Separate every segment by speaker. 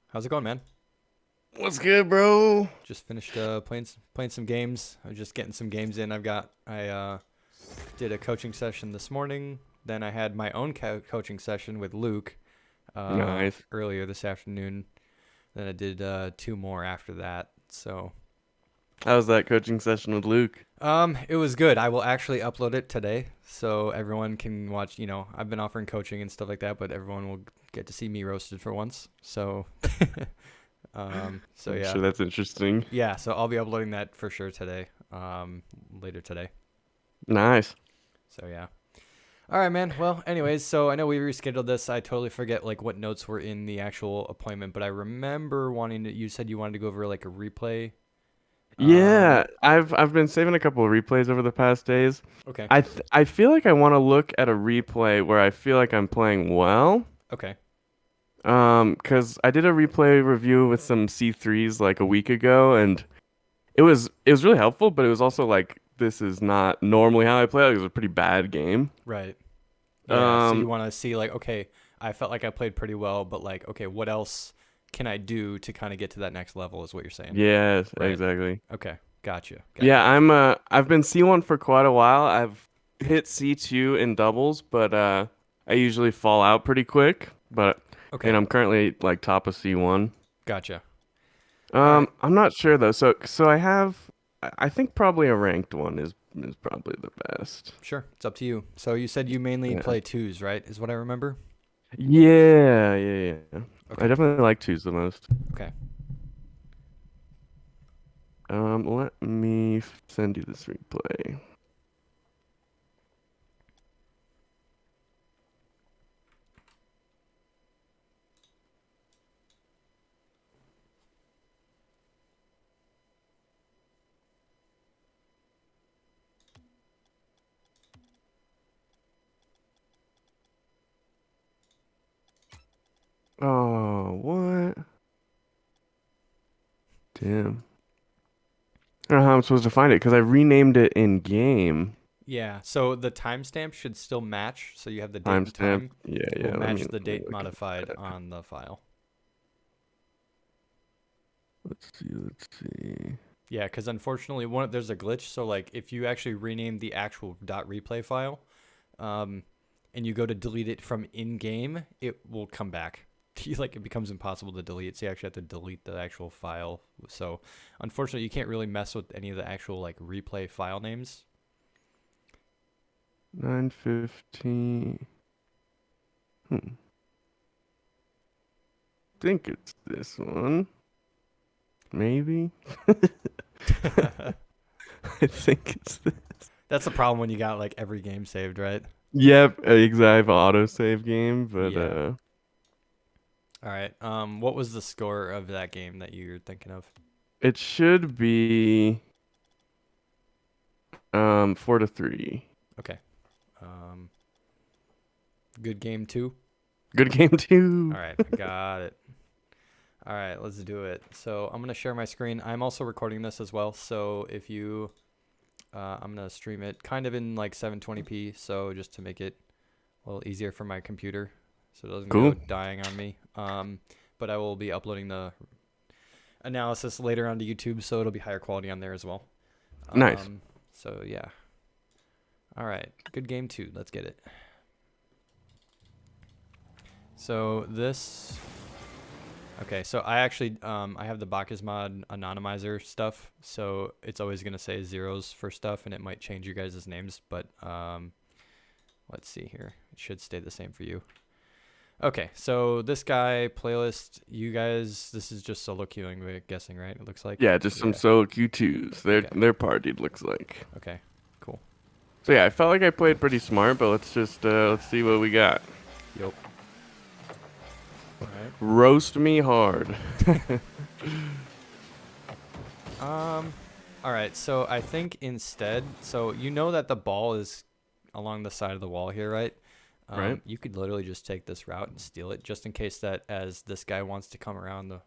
Speaker 1: How's it going, man?
Speaker 2: What's good, bro?
Speaker 1: Just finished playing some games. I was just getting some games in. I did a coaching session this morning. Then I had my own coaching session with Luke
Speaker 2: Nice.
Speaker 1: earlier this afternoon. Then I did two more after that. So
Speaker 2: How was that coaching session with Luke?
Speaker 1: it was good. I will actually upload it today, so everyone can watch. I've been offering coaching and stuff like that, but everyone will get to see me roasted for once. So so
Speaker 2: I'm
Speaker 1: yeah.
Speaker 2: sure that's interesting.
Speaker 1: Yeah, so I'll be uploading that for sure today, later today.
Speaker 2: Nice.
Speaker 1: So yeah. All right, man. Well, anyways, so I know we rescheduled this. I totally forget like what notes were in the actual appointment, but I remember wanting to. You said you wanted to go over like a replay. Um,
Speaker 2: Yeah, I've been saving a couple of replays over the past days.
Speaker 1: okay,
Speaker 2: I feel like I want to look at a replay where I feel like I'm playing well.
Speaker 1: okay,
Speaker 2: 'Cause I did a replay review with some C3s like a week ago, and it was really helpful, but it was also like this is not normally how I play. Like, it was a pretty bad game.
Speaker 1: right. Yeah. So you
Speaker 2: Um,
Speaker 1: want to see like, okay, I felt like I played pretty well, but like, okay, what else can I do to kind of get to that next level? Is what you're saying,
Speaker 2: yes,
Speaker 1: right?
Speaker 2: exactly.
Speaker 1: Okay, gotcha, gotcha,
Speaker 2: Yeah,
Speaker 1: gotcha.
Speaker 2: I've been C1 for quite a while. I've hit C2 in doubles, but I usually fall out pretty quick. But
Speaker 1: Okay,
Speaker 2: I'm currently like top of C1.
Speaker 1: gotcha. All right.
Speaker 2: I'm not sure though. So I think probably a ranked one is probably the best.
Speaker 1: Sure, it's up to you. So you said you mainly
Speaker 2: Yeah.
Speaker 1: play twos, right? Is what I remember.
Speaker 2: Yeah. I
Speaker 1: Okay.
Speaker 2: definitely like twos the most.
Speaker 1: Okay.
Speaker 2: Let me send you this replay. Oh, what? Damn. I don't know how I'm supposed to find it because I renamed it in game.
Speaker 1: Yeah. So the timestamp should still match. So you have the date and
Speaker 2: Timestamp.
Speaker 1: time.
Speaker 2: Yeah,
Speaker 1: It will
Speaker 2: yeah.
Speaker 1: match the
Speaker 2: Let me
Speaker 1: date
Speaker 2: look at
Speaker 1: modified
Speaker 2: that.
Speaker 1: on the file.
Speaker 2: Let's see. Let's see.
Speaker 1: Yeah, because unfortunately, there's a glitch. So like, if you actually rename the actual .replay file, um, and you go to delete it from in game, it will come back. Like it becomes impossible to delete. So you actually have to delete the actual file. So unfortunately, you can't really mess with any of the actual like replay file names.
Speaker 2: 9:15. Hmm. Think it's this one. Maybe. I think it's this.
Speaker 1: That's the problem when you got like every game saved, right?
Speaker 2: Yep. Exactly. I have an autosave game, but
Speaker 1: Yeah. All right. What was the score of that game that you're thinking of?
Speaker 2: it should be 4-3.
Speaker 1: Okay. Um, good game too.
Speaker 2: Good game too.
Speaker 1: All right, I got it. All right, let's do it. So I'm gonna share my screen. I'm also recording this as well. So if you, I'm gonna stream it kind of in like 720p. So just to make it a little easier for my computer, so it doesn't go
Speaker 2: Cool.
Speaker 1: dying on me. But I will be uploading the analysis later onto YouTube, so it'll be higher quality on there as well.
Speaker 2: Nice.
Speaker 1: So yeah. All right, good game two. Let's get it. So this, okay, so I actually I have the Bacchus mod anonymizer stuff, so it's always gonna say zeros for stuff, and it might change you guys' names, but let's see here. It should stay the same for you. Okay, so this guy playlist, you guys, this is just solo queuing, we're guessing, right? It looks like.
Speaker 2: Yeah, just some
Speaker 1: Yeah.
Speaker 2: solo Q2s.
Speaker 1: Okay.
Speaker 2: They're partied looks like.
Speaker 1: Okay. Cool.
Speaker 2: So yeah, I felt like I played pretty smart, but let's see what we got.
Speaker 1: Yep. All right.
Speaker 2: Roast me hard.
Speaker 1: All right. So I think instead, so you know that the ball is along the side of the wall here, right?
Speaker 2: Right?
Speaker 1: You could literally just take this route and steal it, just in case that as this guy wants to come around the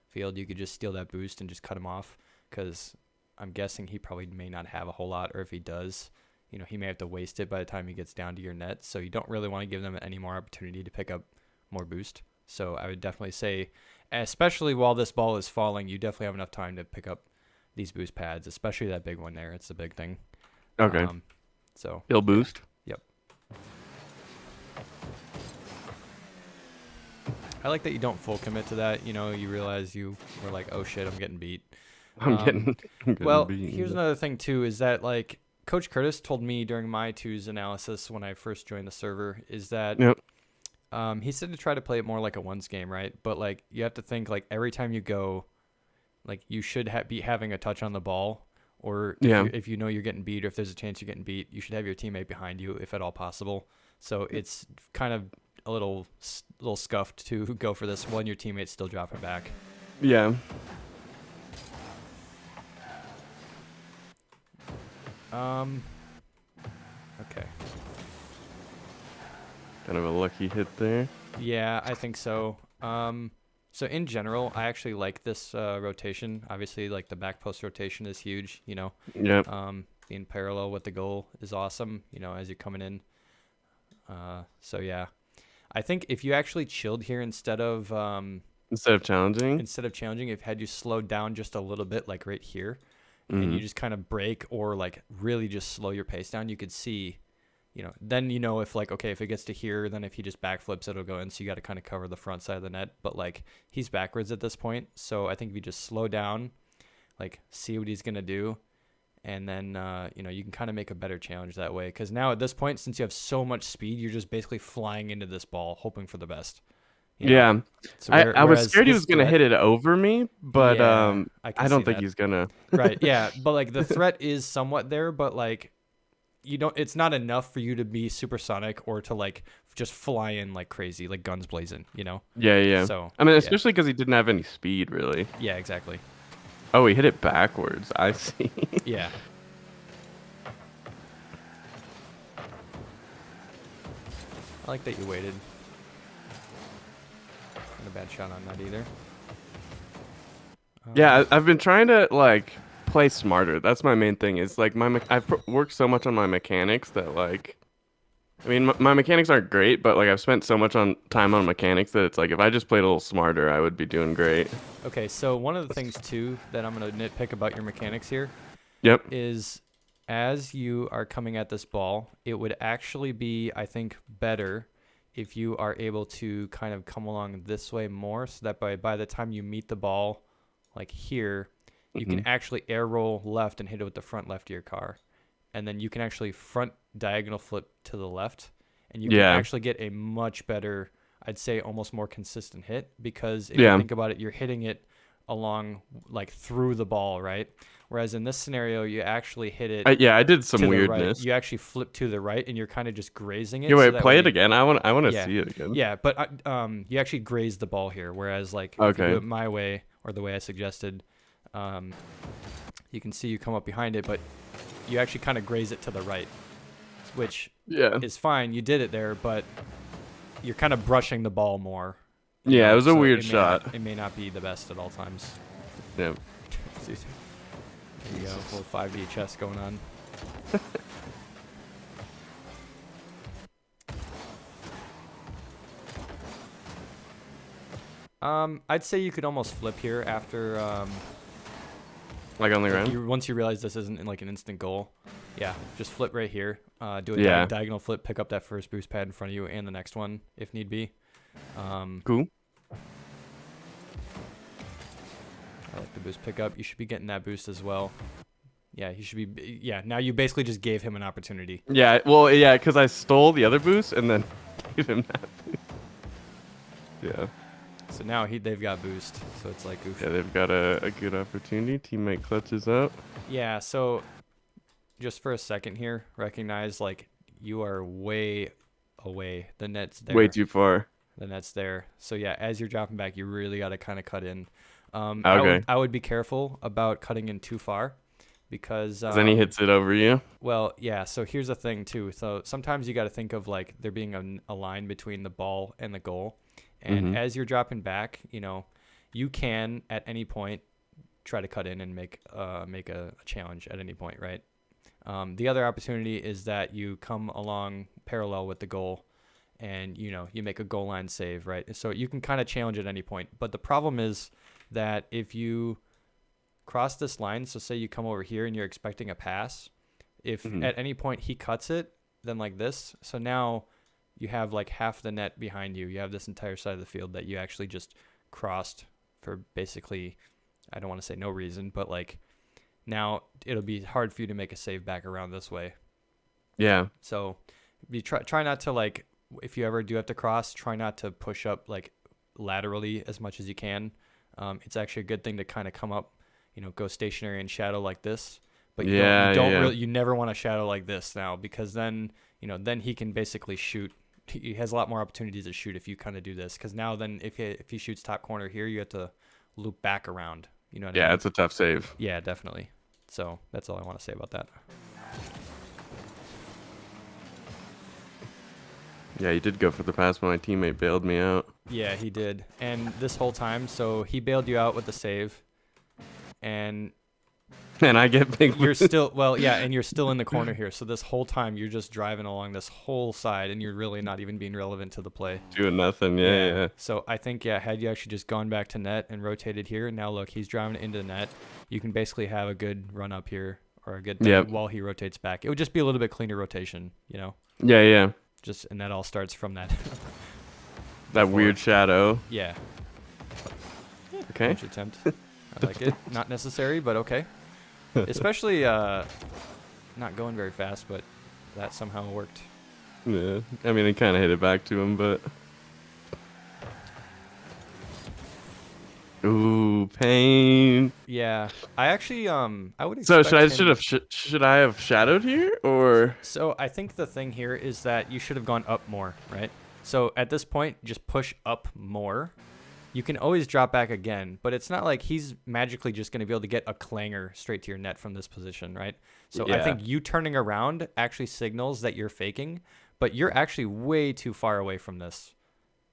Speaker 1: field, you could just steal that boost and just cut him off. Because I'm guessing he probably may not have a whole lot, or if he does, he may have to waste it by the time he gets down to your net. So you don't really want to give them any more opportunity to pick up more boost. So I would definitely say especially while this ball is falling, you definitely have enough time to pick up these boost pads, especially that big one there. It's a big thing.
Speaker 2: Okay.
Speaker 1: Um, so
Speaker 2: He'll
Speaker 1: yeah.
Speaker 2: boost.
Speaker 1: Yep. I like that you don't full commit to that. You know, you realize you were like, oh shit, I'm getting beat.
Speaker 2: I'm
Speaker 1: Um,
Speaker 2: getting
Speaker 1: well,
Speaker 2: beaten.
Speaker 1: here's another thing too, is that like Coach Curtis told me during my twos analysis when I first joined the server is that
Speaker 2: Yep.
Speaker 1: he said to try to play it more like a ones game, right? But like you have to think like every time you go, like you should be having a touch on the ball, or
Speaker 2: Yeah.
Speaker 1: if you know you're getting beat, or if there's a chance you're getting beat, you should have your teammate behind you if at all possible. So it's kind of a little scuffed to go for this when your teammate's still dropping back.
Speaker 2: Yeah.
Speaker 1: Okay.
Speaker 2: Kind of a lucky hit there.
Speaker 1: Yeah, I think so. So in general, I actually like this rotation. Obviously, like the back post rotation is huge. You know,
Speaker 2: Yep.
Speaker 1: being parallel with the goal is awesome. You know, as you're coming in. So yeah, I think if you actually chilled here instead of
Speaker 2: Challenging.
Speaker 1: if had you slowed down just a little bit, like right here, and you
Speaker 2: Mhm.
Speaker 1: just kind of break or like really just slow your pace down, you could see. You know, then you know if like, okay, if it gets to here, then if he just backflips, it'll go in. So you got to kind of cover the front side of the net. But like he's backwards at this point. So I think if you just slow down, like see what he's going to do. And then, you know, you can kind of make a better challenge that way. Because now at this point, since you have so much speed, you're just basically flying into this ball, hoping for the best. You know?
Speaker 2: Yeah.
Speaker 1: So
Speaker 2: I was
Speaker 1: whereas
Speaker 2: scared he
Speaker 1: his
Speaker 2: was gonna
Speaker 1: threat,
Speaker 2: hit it over me, but
Speaker 1: yeah, I can
Speaker 2: I
Speaker 1: see
Speaker 2: don't think
Speaker 1: that.
Speaker 2: he's gonna.
Speaker 1: Right. Yeah. But like the threat is somewhat there, but like, you don't, it's not enough for you to be supersonic or to like just fly in like crazy, like guns blazing, you know?
Speaker 2: Yeah, yeah.
Speaker 1: So
Speaker 2: I mean,
Speaker 1: yeah,
Speaker 2: especially because he didn't have any speed, really.
Speaker 1: yeah, exactly.
Speaker 2: Oh, he hit it backwards. I see.
Speaker 1: Yeah. I like that you waited. Not a bad shot on that either.
Speaker 2: Yeah, I've been trying to like play smarter. That's my main thing. Is like I've worked so much on my mechanics that like, I mean, my mechanics aren't great, but like I've spent so much on time on mechanics that it's like if I just played a little smarter, I would be doing great.
Speaker 1: Okay, so one of the things too that I'm gonna nitpick about your mechanics here
Speaker 2: Yep.
Speaker 1: is as you are coming at this ball, it would actually be, I think, better if you are able to kind of come along this way more so that by the time you meet the ball like here, you
Speaker 2: Hmm.
Speaker 1: can actually air roll left and hit it with the front left of your car. And then you can actually front diagonal flip to the left and you can
Speaker 2: Yeah.
Speaker 1: actually get a much better, I'd say almost more consistent hit because if you
Speaker 2: Yeah.
Speaker 1: think about it, you're hitting it along like through the ball, right? Whereas in this scenario, you actually hit it
Speaker 2: Yeah, I did some
Speaker 1: to the right.
Speaker 2: weirdness.
Speaker 1: You actually flip to the right and you're kind of just grazing
Speaker 2: Yeah,
Speaker 1: it. So
Speaker 2: wait,
Speaker 1: that
Speaker 2: play
Speaker 1: way
Speaker 2: it again. I want to
Speaker 1: yeah,
Speaker 2: see it again.
Speaker 1: yeah, but you actually graze the ball here. Whereas like if you do
Speaker 2: Okay.
Speaker 1: it my way or the way I suggested, um, you can see you come up behind it, but you actually kind of graze it to the right, which
Speaker 2: Yeah.
Speaker 1: is fine. You did it there, but you're kind of brushing the ball more. You
Speaker 2: Yeah,
Speaker 1: know,
Speaker 2: it was a
Speaker 1: so
Speaker 2: weird
Speaker 1: it
Speaker 2: shot.
Speaker 1: It may not be the best at all times.
Speaker 2: Yeah.
Speaker 1: There you go, little 5D chess going on. I'd say you could almost flip here after
Speaker 2: Like on the
Speaker 1: like
Speaker 2: ground.
Speaker 1: once you realize this isn't like an instant goal. Yeah, just flip right here. Do a
Speaker 2: Yeah.
Speaker 1: diagonal flip, pick up that first boost pad in front of you and the next one if need be.
Speaker 2: Cool.
Speaker 1: I like the boost pickup. You should be getting that boost as well. Yeah, he should be. Yeah, now you basically just gave him an opportunity.
Speaker 2: Yeah. Well, yeah, because I stole the other boost and then gave him that boost. Yeah.
Speaker 1: So now they've got boost. So it's like, oof.
Speaker 2: Yeah, they've got a good opportunity. Teammate clutches up.
Speaker 1: Yeah, so just for a second here, recognize like you are way away. The net's there.
Speaker 2: Way too far.
Speaker 1: The net's there. So yeah, as you're dropping back, you really got to kind of cut in.
Speaker 2: Okay.
Speaker 1: I would be careful about cutting in too far because
Speaker 2: Then he hits it over you.
Speaker 1: well, yeah. So here's the thing too. So sometimes you got to think of like there being a line between the ball and the goal, and
Speaker 2: Mhm.
Speaker 1: as you're dropping back, you know, you can at any point try to cut in and make a challenge at any point, right? The other opportunity is that you come along parallel with the goal, and you make a goal line save, right? So you can kind of challenge at any point. But the problem is that if you cross this line, so say you come over here and you're expecting a pass, if at any point he cuts it, then like this, so now you have like half the net behind you. You have this entire side of the field that you actually just crossed for basically, I don't want to say no reason, but like now it'll be hard for you to make a save back around this way.
Speaker 2: Yeah.
Speaker 1: So you try not to, like, if you ever do have to cross, try not to push up like laterally as much as you can. It's actually a good thing to kind of come up, go stationary and shadow like this. But you you never want to shadow like this now, because then he can basically shoot. He has a lot more opportunities to shoot if you kind of do this, because now then if he shoots top corner here, you have to loop back around. You know what I mean?
Speaker 2: Yeah, it's a tough save.
Speaker 1: Yeah, definitely. So that's all I want to say about that.
Speaker 2: Yeah, he did go for the pass, but my teammate bailed me out.
Speaker 1: Yeah, he did. And this whole time, so he bailed you out with the save, and
Speaker 2: I get big.
Speaker 1: you're still and you're still in the corner here. So this whole time you're just driving along this whole side, and you're really not even being relevant to the play.
Speaker 2: Doing nothing. Yeah.
Speaker 1: So I think had you actually just gone back to net and rotated here, now look, he's driving into the net. You can basically have a good run up here, or a good thing while he rotates back. It would just be a little bit cleaner rotation,
Speaker 2: Yeah.
Speaker 1: And that all starts from that.
Speaker 2: That weird shadow.
Speaker 1: Yeah.
Speaker 2: Okay.
Speaker 1: Punch attempt. I like it. Not necessary, but okay. Especially not going very fast, but that somehow worked.
Speaker 2: Yeah. I mean, it kind of hit it back to him, but. Ooh, pain.
Speaker 1: Yeah, I actually I would
Speaker 2: So
Speaker 1: expect
Speaker 2: should I have shadowed here, or?
Speaker 1: So I think the thing here is that you should have gone up more, right? So at this point, just push up more. You can always drop back again, but it's not like he's magically just going to be able to get a clanger straight to your net from this position, right? So I think you turning around actually signals that you're faking, but you're actually way too far away from this.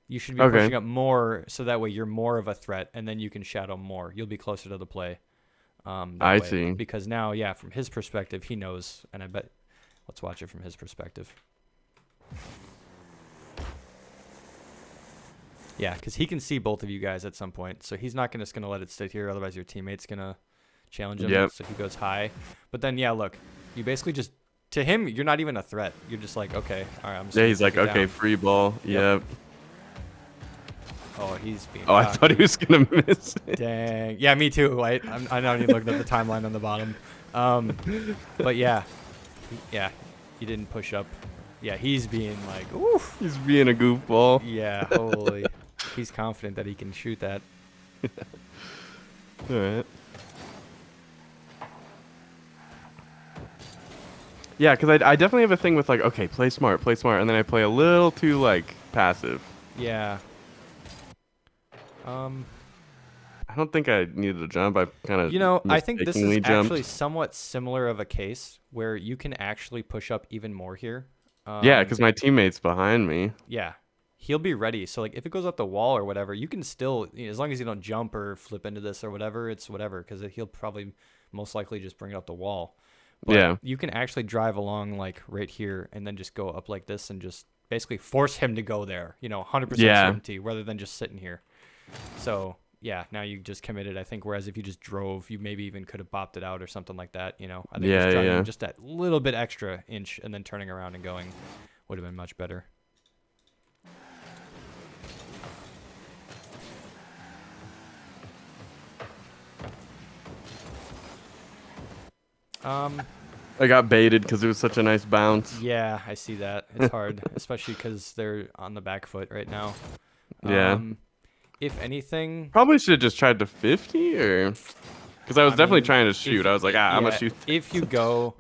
Speaker 1: You should be pushing up more, so that way you're more of a threat, and then you can shadow more. You'll be closer to the play.
Speaker 2: I see.
Speaker 1: Because now, from his perspective, he knows, and I bet. Let's watch it from his perspective. Yeah, because he can see both of you guys at some point, so he's not just gonna let it sit here. Otherwise, your teammate's gonna challenge him.
Speaker 2: Yep.
Speaker 1: So he goes high. But then, look, you basically just, to him, you're not even a threat. You're just like, okay, all right, I'm just.
Speaker 2: Yeah, he's like, okay,
Speaker 1: down.
Speaker 2: free ball. Yep.
Speaker 1: Oh, he's being.
Speaker 2: Oh, I thought he was gonna miss it.
Speaker 1: Dang. Yeah, me too. Right. I not even looked at the timeline on the bottom. But you didn't push up. Yeah, he's being like, oof.
Speaker 2: He's being a goofball.
Speaker 1: Yeah, holy. He's confident that he can shoot that.
Speaker 2: All right. Yeah, because I definitely have a thing with like, okay, play smart, and then I play a little too like passive.
Speaker 1: Yeah.
Speaker 2: I don't think I needed to jump. I kind of
Speaker 1: I think this is
Speaker 2: jumped.
Speaker 1: actually somewhat similar of a case where you can actually push up even more here.
Speaker 2: Yeah, because my teammate's behind me.
Speaker 1: Yeah. He'll be ready. So, like, if it goes up the wall or whatever, you can still, as long as you don't jump or flip into this or whatever, it's whatever, because he'll probably most likely just bring it up the wall. But you can actually drive along, like, right here and then just go up like this and just basically force him to go there, 100% certainty, rather than just sitting here. So, now you just committed, I think, whereas if you just drove, you maybe even could have bopped it out or something like that, I think just driving just that little bit extra inch and then turning around and going would have been much better.
Speaker 2: I got baited because it was such a nice bounce.
Speaker 1: Yeah, I see that. It's hard, especially because they're on the back foot right now.
Speaker 2: Yeah.
Speaker 1: If anything,
Speaker 2: probably should have just tried to 50, or because I was definitely trying to shoot. I was like, I'm gonna shoot.
Speaker 1: If you go,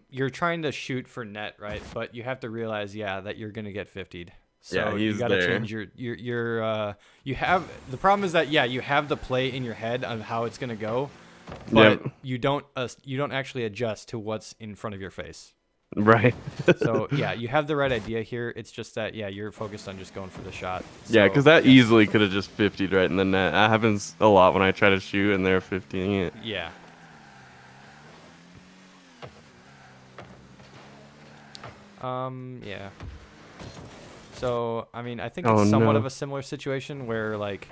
Speaker 1: you're trying to shoot for net, right? But you have to realize, that you're gonna get 50'd. So you gotta change your you have the problem is that you have the play in your head on how it's gonna go, but you don't actually adjust to what's in front of your face.
Speaker 2: Right.
Speaker 1: So you have the right idea here. It's just that you're focused on just going for the shot. So,
Speaker 2: yeah, because that easily could have just 50'd right in the net. That happens a lot when I try to shoot and they're 50'ing it.
Speaker 1: Yeah. Yeah. So, I mean, I think
Speaker 2: Oh
Speaker 1: it's somewhat
Speaker 2: no.
Speaker 1: of a similar situation where, like,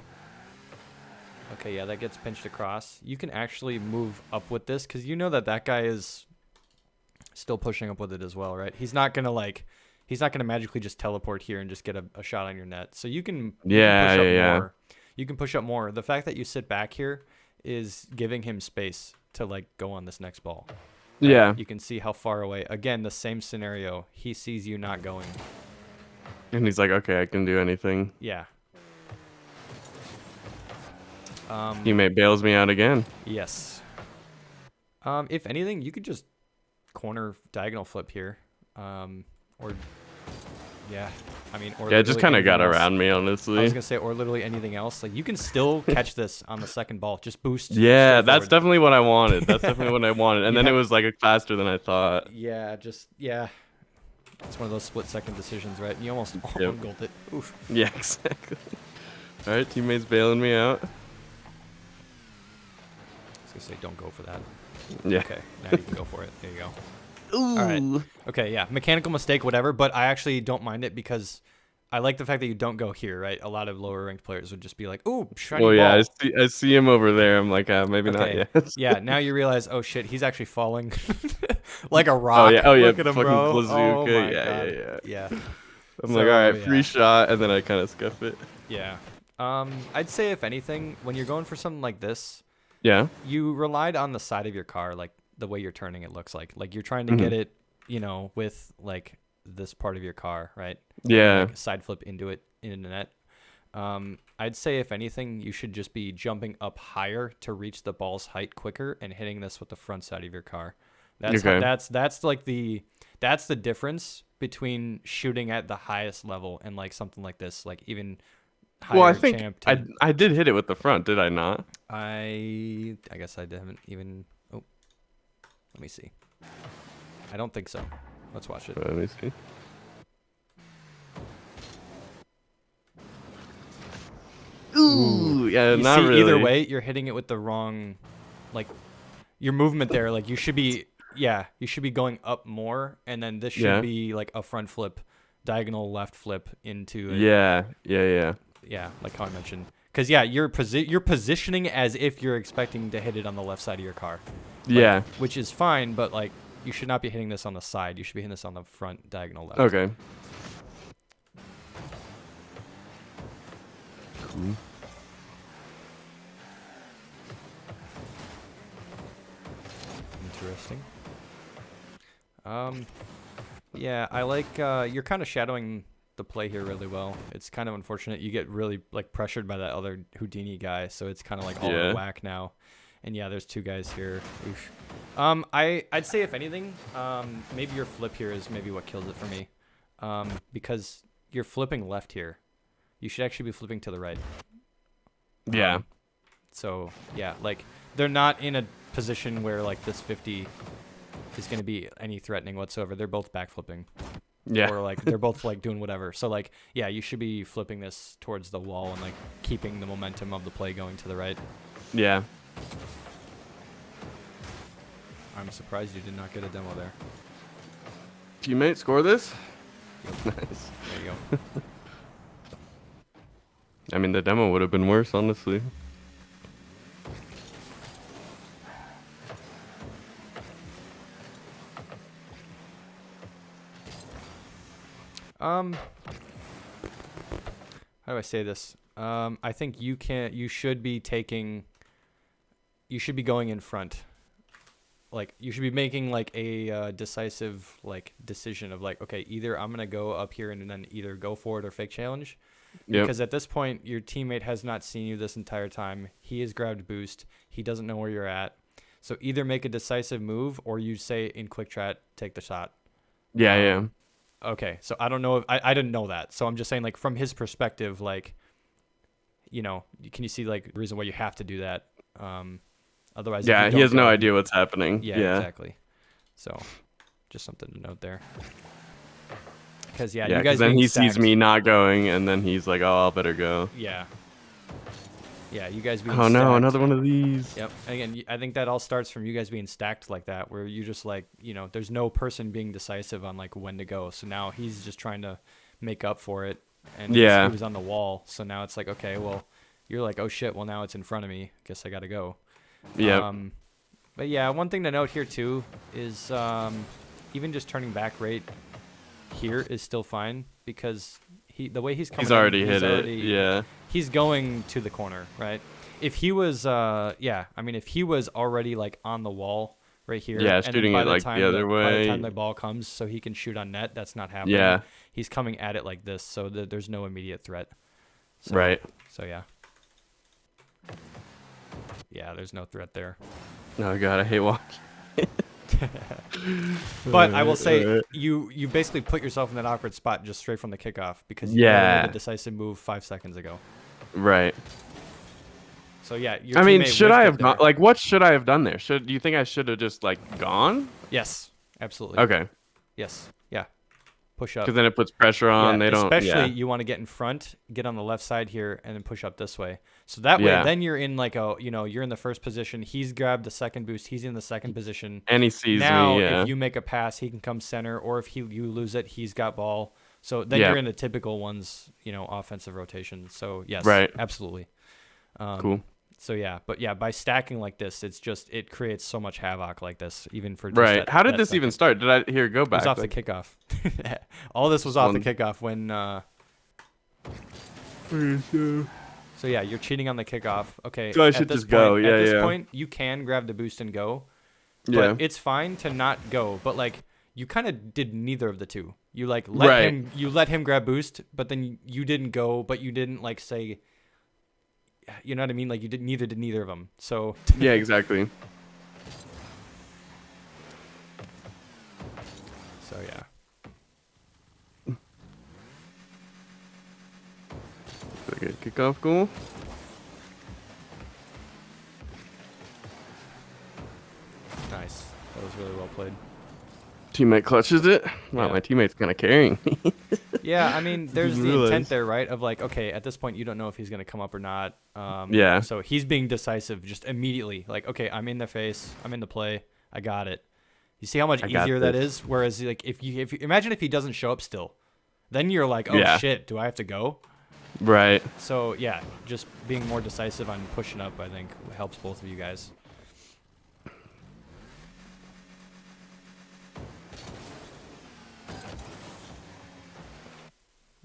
Speaker 1: okay, yeah, that gets pinched across. You can actually move up with this because you know that that guy is still pushing up with it as well, right? He's not gonna magically just teleport here and just get a shot on your net. So you can
Speaker 2: Yeah,
Speaker 1: push up
Speaker 2: yeah, yeah.
Speaker 1: more. You can push up more. The fact that you sit back here is giving him space to like go on this next ball. Right?
Speaker 2: Yeah.
Speaker 1: You can see how far away. Again, the same scenario. He sees you not going.
Speaker 2: And he's like, okay, I can do anything.
Speaker 1: Yeah.
Speaker 2: Teammate bails me out again.
Speaker 1: Yes. If anything, you could just corner diagonal flip here. Or yeah, I mean, or
Speaker 2: Yeah, it just
Speaker 1: literally
Speaker 2: kind of
Speaker 1: anything
Speaker 2: got
Speaker 1: else.
Speaker 2: around me,
Speaker 1: I
Speaker 2: honestly.
Speaker 1: was gonna say, or literally anything else. Like you can still catch this on the second ball. Just boost.
Speaker 2: Yeah,
Speaker 1: Straight
Speaker 2: that's
Speaker 1: forward.
Speaker 2: definitely what I wanted. That's definitely what I wanted. And
Speaker 1: You
Speaker 2: then it
Speaker 1: have,
Speaker 2: was like faster than I thought.
Speaker 1: yeah, just yeah. It's one of those split-second decisions, right? You almost
Speaker 2: Yep.
Speaker 1: goaled it. Oof.
Speaker 2: Yeah, exactly. All right, teammates bailing me out.
Speaker 1: I was gonna say, don't go for that.
Speaker 2: Yeah.
Speaker 1: Okay, now you can go for it. There you go.
Speaker 2: Ooh.
Speaker 1: All right. Okay, yeah, mechanical mistake, whatever. But I actually don't mind it because I like the fact that you don't go here, right? A lot of lower ranked players would just be like, "Ooh, shiny
Speaker 2: Well, yeah,
Speaker 1: ball."
Speaker 2: I see him over there. I'm like, maybe not
Speaker 1: Okay.
Speaker 2: yet.
Speaker 1: Yeah, now you realize, oh shit, he's actually falling like a
Speaker 2: Oh
Speaker 1: rock.
Speaker 2: yeah,
Speaker 1: Look at him,
Speaker 2: fucking
Speaker 1: bro. Oh
Speaker 2: bazooka.
Speaker 1: my
Speaker 2: Yeah,
Speaker 1: god.
Speaker 2: yeah, yeah.
Speaker 1: Yeah.
Speaker 2: I'm like, all right, free
Speaker 1: Yeah.
Speaker 2: shot, and then I kind of scuff it.
Speaker 1: Yeah. I'd say if anything, when you're going for something like this,
Speaker 2: Yeah.
Speaker 1: you relied on the side of your car, like the way you're turning it looks like you're trying to
Speaker 2: Mhm.
Speaker 1: get it, with like this part of your car, right?
Speaker 2: Yeah.
Speaker 1: Like side flip into it in the net. I'd say if anything, you should just be jumping up higher to reach the ball's height quicker and hitting this with the front side of your car.
Speaker 2: Okay.
Speaker 1: That's like that's the difference between shooting at the highest level and like something like this, like even higher
Speaker 2: Well, I think
Speaker 1: champ.
Speaker 2: I did hit it with the front, did I not?
Speaker 1: I guess I haven't even. Oh, let me see. I don't think so. Let's watch it.
Speaker 2: Let me see. Ooh, yeah,
Speaker 1: You
Speaker 2: not
Speaker 1: see,
Speaker 2: really.
Speaker 1: either way, you're hitting it with the wrong, like, your movement there. Like, you should be going up more, and then this should
Speaker 2: Yeah.
Speaker 1: be like a front flip, diagonal left flip into it.
Speaker 2: Yeah, yeah.
Speaker 1: Yeah, like how I mentioned. Because, yeah, you're positioning as if you're expecting to hit it on the left side of your car. Like,
Speaker 2: Yeah.
Speaker 1: Which is fine, but, like, you should not be hitting this on the side. You should be hitting this on the front diagonal left.
Speaker 2: Okay. Cool.
Speaker 1: Interesting. Yeah, I like you're kind of shadowing the play here really well. It's kind of unfortunate you get really like pressured by that other Houdini guy, so it's kind of like all out
Speaker 2: Yeah.
Speaker 1: of whack now. And yeah, there's two guys here. Oof. I'd say if anything, maybe your flip here is maybe what kills it for me, because you're flipping left here. You should actually be flipping to the right.
Speaker 2: Yeah.
Speaker 1: So yeah, like they're not in a position where like this 50 is going to be any threatening whatsoever. They're both backflipping.
Speaker 2: Yeah.
Speaker 1: Or like they're both like doing whatever. So like yeah, you should be flipping this towards the wall and like keeping the momentum of the play going to the right.
Speaker 2: Yeah.
Speaker 1: I'm surprised you did not get a demo there.
Speaker 2: Teammate, score this. Nice.
Speaker 1: There you go.
Speaker 2: I mean, the demo would have been worse, honestly.
Speaker 1: How do I say this? I think you should be going in front. Like you should be making like a decisive like decision of like, okay, either I'm going to go up here and then either go for it or fake challenge.
Speaker 2: Yep.
Speaker 1: Because at this point, your teammate has not seen you this entire time. He has grabbed boost. He doesn't know where you're at. So either make a decisive move or you say in quick chat, take the shot.
Speaker 2: Yeah, yeah.
Speaker 1: Okay, so I don't know if I didn't know that. So I'm just saying, like, from his perspective, like, can you see like the reason why you have to do that? Otherwise, if
Speaker 2: Yeah,
Speaker 1: you
Speaker 2: he has
Speaker 1: don't
Speaker 2: no
Speaker 1: go-
Speaker 2: idea what's happening.
Speaker 1: Yeah, exactly. So, just something to note there. Because
Speaker 2: Yeah,
Speaker 1: you guys
Speaker 2: because then
Speaker 1: being
Speaker 2: he sees
Speaker 1: stacked-
Speaker 2: me not going, and then he's like, "Oh, I'll better go."
Speaker 1: Yeah. Yeah, you guys being
Speaker 2: Oh no,
Speaker 1: stacked.
Speaker 2: another one of these.
Speaker 1: Yep. And again, I think that all starts from you guys being stacked like that, where you just like, there's no person being decisive on like when to go. So now he's just trying to make up for it. And he
Speaker 2: Yeah.
Speaker 1: was on the wall. So now it's like, okay, well, you're like, oh shit, well now it's in front of me. Guess I gotta go.
Speaker 2: Yep.
Speaker 1: But yeah, one thing to note here too is even just turning back right here is still fine because the way he's coming
Speaker 2: He's
Speaker 1: in,
Speaker 2: already hit it. Yeah.
Speaker 1: he's going to the corner, right? If he was if he was already like on the wall right here,
Speaker 2: Yeah,
Speaker 1: and then
Speaker 2: shooting
Speaker 1: by
Speaker 2: it
Speaker 1: the
Speaker 2: like
Speaker 1: time
Speaker 2: the other
Speaker 1: by the time
Speaker 2: way.
Speaker 1: the ball comes so he can shoot on net, that's not happening.
Speaker 2: Yeah.
Speaker 1: He's coming at it like this, so there's no immediate threat. So,
Speaker 2: Right.
Speaker 1: So yeah. Yeah, there's no threat there.
Speaker 2: Oh god, I hate watching.
Speaker 1: But I will say you basically put yourself in that awkward spot just straight from the kickoff because you already
Speaker 2: Yeah.
Speaker 1: made a decisive move 5 seconds ago.
Speaker 2: Right.
Speaker 1: So yeah, your
Speaker 2: I mean,
Speaker 1: teammate
Speaker 2: should
Speaker 1: whiffed
Speaker 2: I
Speaker 1: it
Speaker 2: have gone?
Speaker 1: there.
Speaker 2: Like, what should I have done there? Do you think I should have just like gone?
Speaker 1: Yes, absolutely.
Speaker 2: Okay.
Speaker 1: Yes, yeah. Push up.
Speaker 2: Because then it puts pressure on.
Speaker 1: Yeah,
Speaker 2: They don't.
Speaker 1: especially
Speaker 2: Yeah.
Speaker 1: you want to get in front, get on the left side here, and then push up this way. So that way,
Speaker 2: Yeah.
Speaker 1: then you're in like you're in the first position. He's grabbed the second boost. He's in the second position.
Speaker 2: And he sees
Speaker 1: Now,
Speaker 2: me. Yeah.
Speaker 1: if you make a pass, he can come center, or if you lose it, he's got ball. So then
Speaker 2: Yeah.
Speaker 1: you're in the typical ones, offensive rotation. So yes,
Speaker 2: Right.
Speaker 1: absolutely.
Speaker 2: Cool.
Speaker 1: So yeah, but yeah, by stacking like this, it creates so much havoc like this, even for just
Speaker 2: Right.
Speaker 1: that,
Speaker 2: How did
Speaker 1: that
Speaker 2: this even
Speaker 1: second.
Speaker 2: start? Did I hear go
Speaker 1: It
Speaker 2: back?
Speaker 1: was off
Speaker 2: Like,
Speaker 1: the kickoff. All this was off the
Speaker 2: one-
Speaker 1: kickoff when. So yeah, you're cheating on the kickoff. Okay.
Speaker 2: So I
Speaker 1: at
Speaker 2: should
Speaker 1: this
Speaker 2: just go.
Speaker 1: point-
Speaker 2: Yeah,
Speaker 1: At this
Speaker 2: yeah.
Speaker 1: point, you can grab the boost and go, but
Speaker 2: Yeah.
Speaker 1: it's fine to not go. But like, you kind of did neither of the two. You like let
Speaker 2: Right.
Speaker 1: him. You let him grab boost, but then you didn't go. But you didn't like say. You know what I mean? Like you did neither of them. So.
Speaker 2: Yeah. Exactly.
Speaker 1: So yeah.
Speaker 2: Okay. Kickoff goal.
Speaker 1: Nice. That was really well played.
Speaker 2: Teammate clutches it. Wow,
Speaker 1: Yeah.
Speaker 2: my teammate's kind of carrying me.
Speaker 1: Yeah, I mean, there's
Speaker 2: Just
Speaker 1: the intent
Speaker 2: realized.
Speaker 1: there, right? Of like, okay, at this point, you don't know if he's gonna come up or not.
Speaker 2: Yeah.
Speaker 1: So he's being decisive, just immediately. Like, okay, I'm in the face, I'm in the play, I got it. You see how much
Speaker 2: I got
Speaker 1: easier that
Speaker 2: this.
Speaker 1: is. Whereas, like, if you imagine if he doesn't show up still, then you're like, oh
Speaker 2: Yeah.
Speaker 1: shit, do I have to go?
Speaker 2: Right.
Speaker 1: So yeah, just being more decisive on pushing up, I think, helps both of you guys.